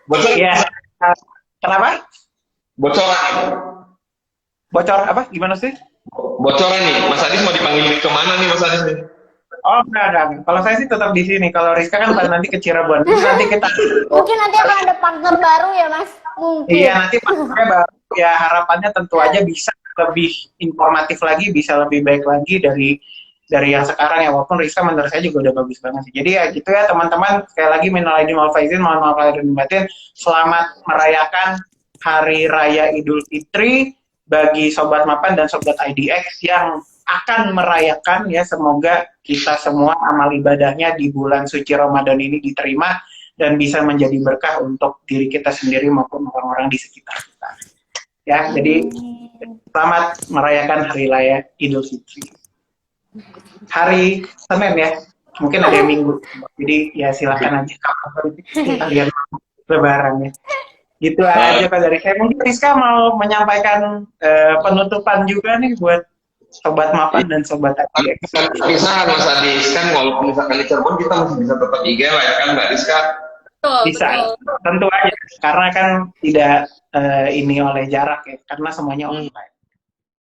Bocoran. ya. Kenapa? Bocoran. Bocor apa? Gimana sih? Bocoran nih, Mas Adis mau dipanggil kemana nih Mas Adis nih? Oh, enggak. Kalau saya sih tetap di sini. Kalau Rizka kan nanti ke Cirebon. Terus nanti kita Mungkin nanti akan ada partner baru ya Mas. Mungkin. Iya, nanti partnernya baru. Ya harapannya tentu aja bisa lebih informatif lagi, bisa lebih baik lagi dari yang sekarang ya. Walaupun Rizka menurut saya juga udah bagus banget sih. Jadi ya gitu ya teman-teman. Sekali lagi minal aidin wal faizin, mohon maaf lahir dan batin. Selamat merayakan Hari Raya Idul Fitri bagi Sobat Mapan dan Sobat IDX yang akan merayakan ya, semoga kita semua amal ibadahnya di bulan suci Ramadan ini diterima dan bisa menjadi berkah untuk diri kita sendiri maupun orang-orang di sekitar kita. Ya, jadi selamat merayakan Hari Raya Idul Fitri. Hari Senin ya, mungkin ada yang Minggu. Jadi ya silakan aja kalian Lebaran ya. Gitu aja Pak dari saya. Mungkin Rizka mau menyampaikan penutupan juga nih buat Sobat Mapan dan Sobat IDX. Bisa Mas Adis, kan walaupun misalkan di Cirebon kita masih bisa tetap IG lah ya kan Mbak Rizka? Bisa, tentu aja. Karena kan tidak ini oleh jarak ya, karena semuanya online.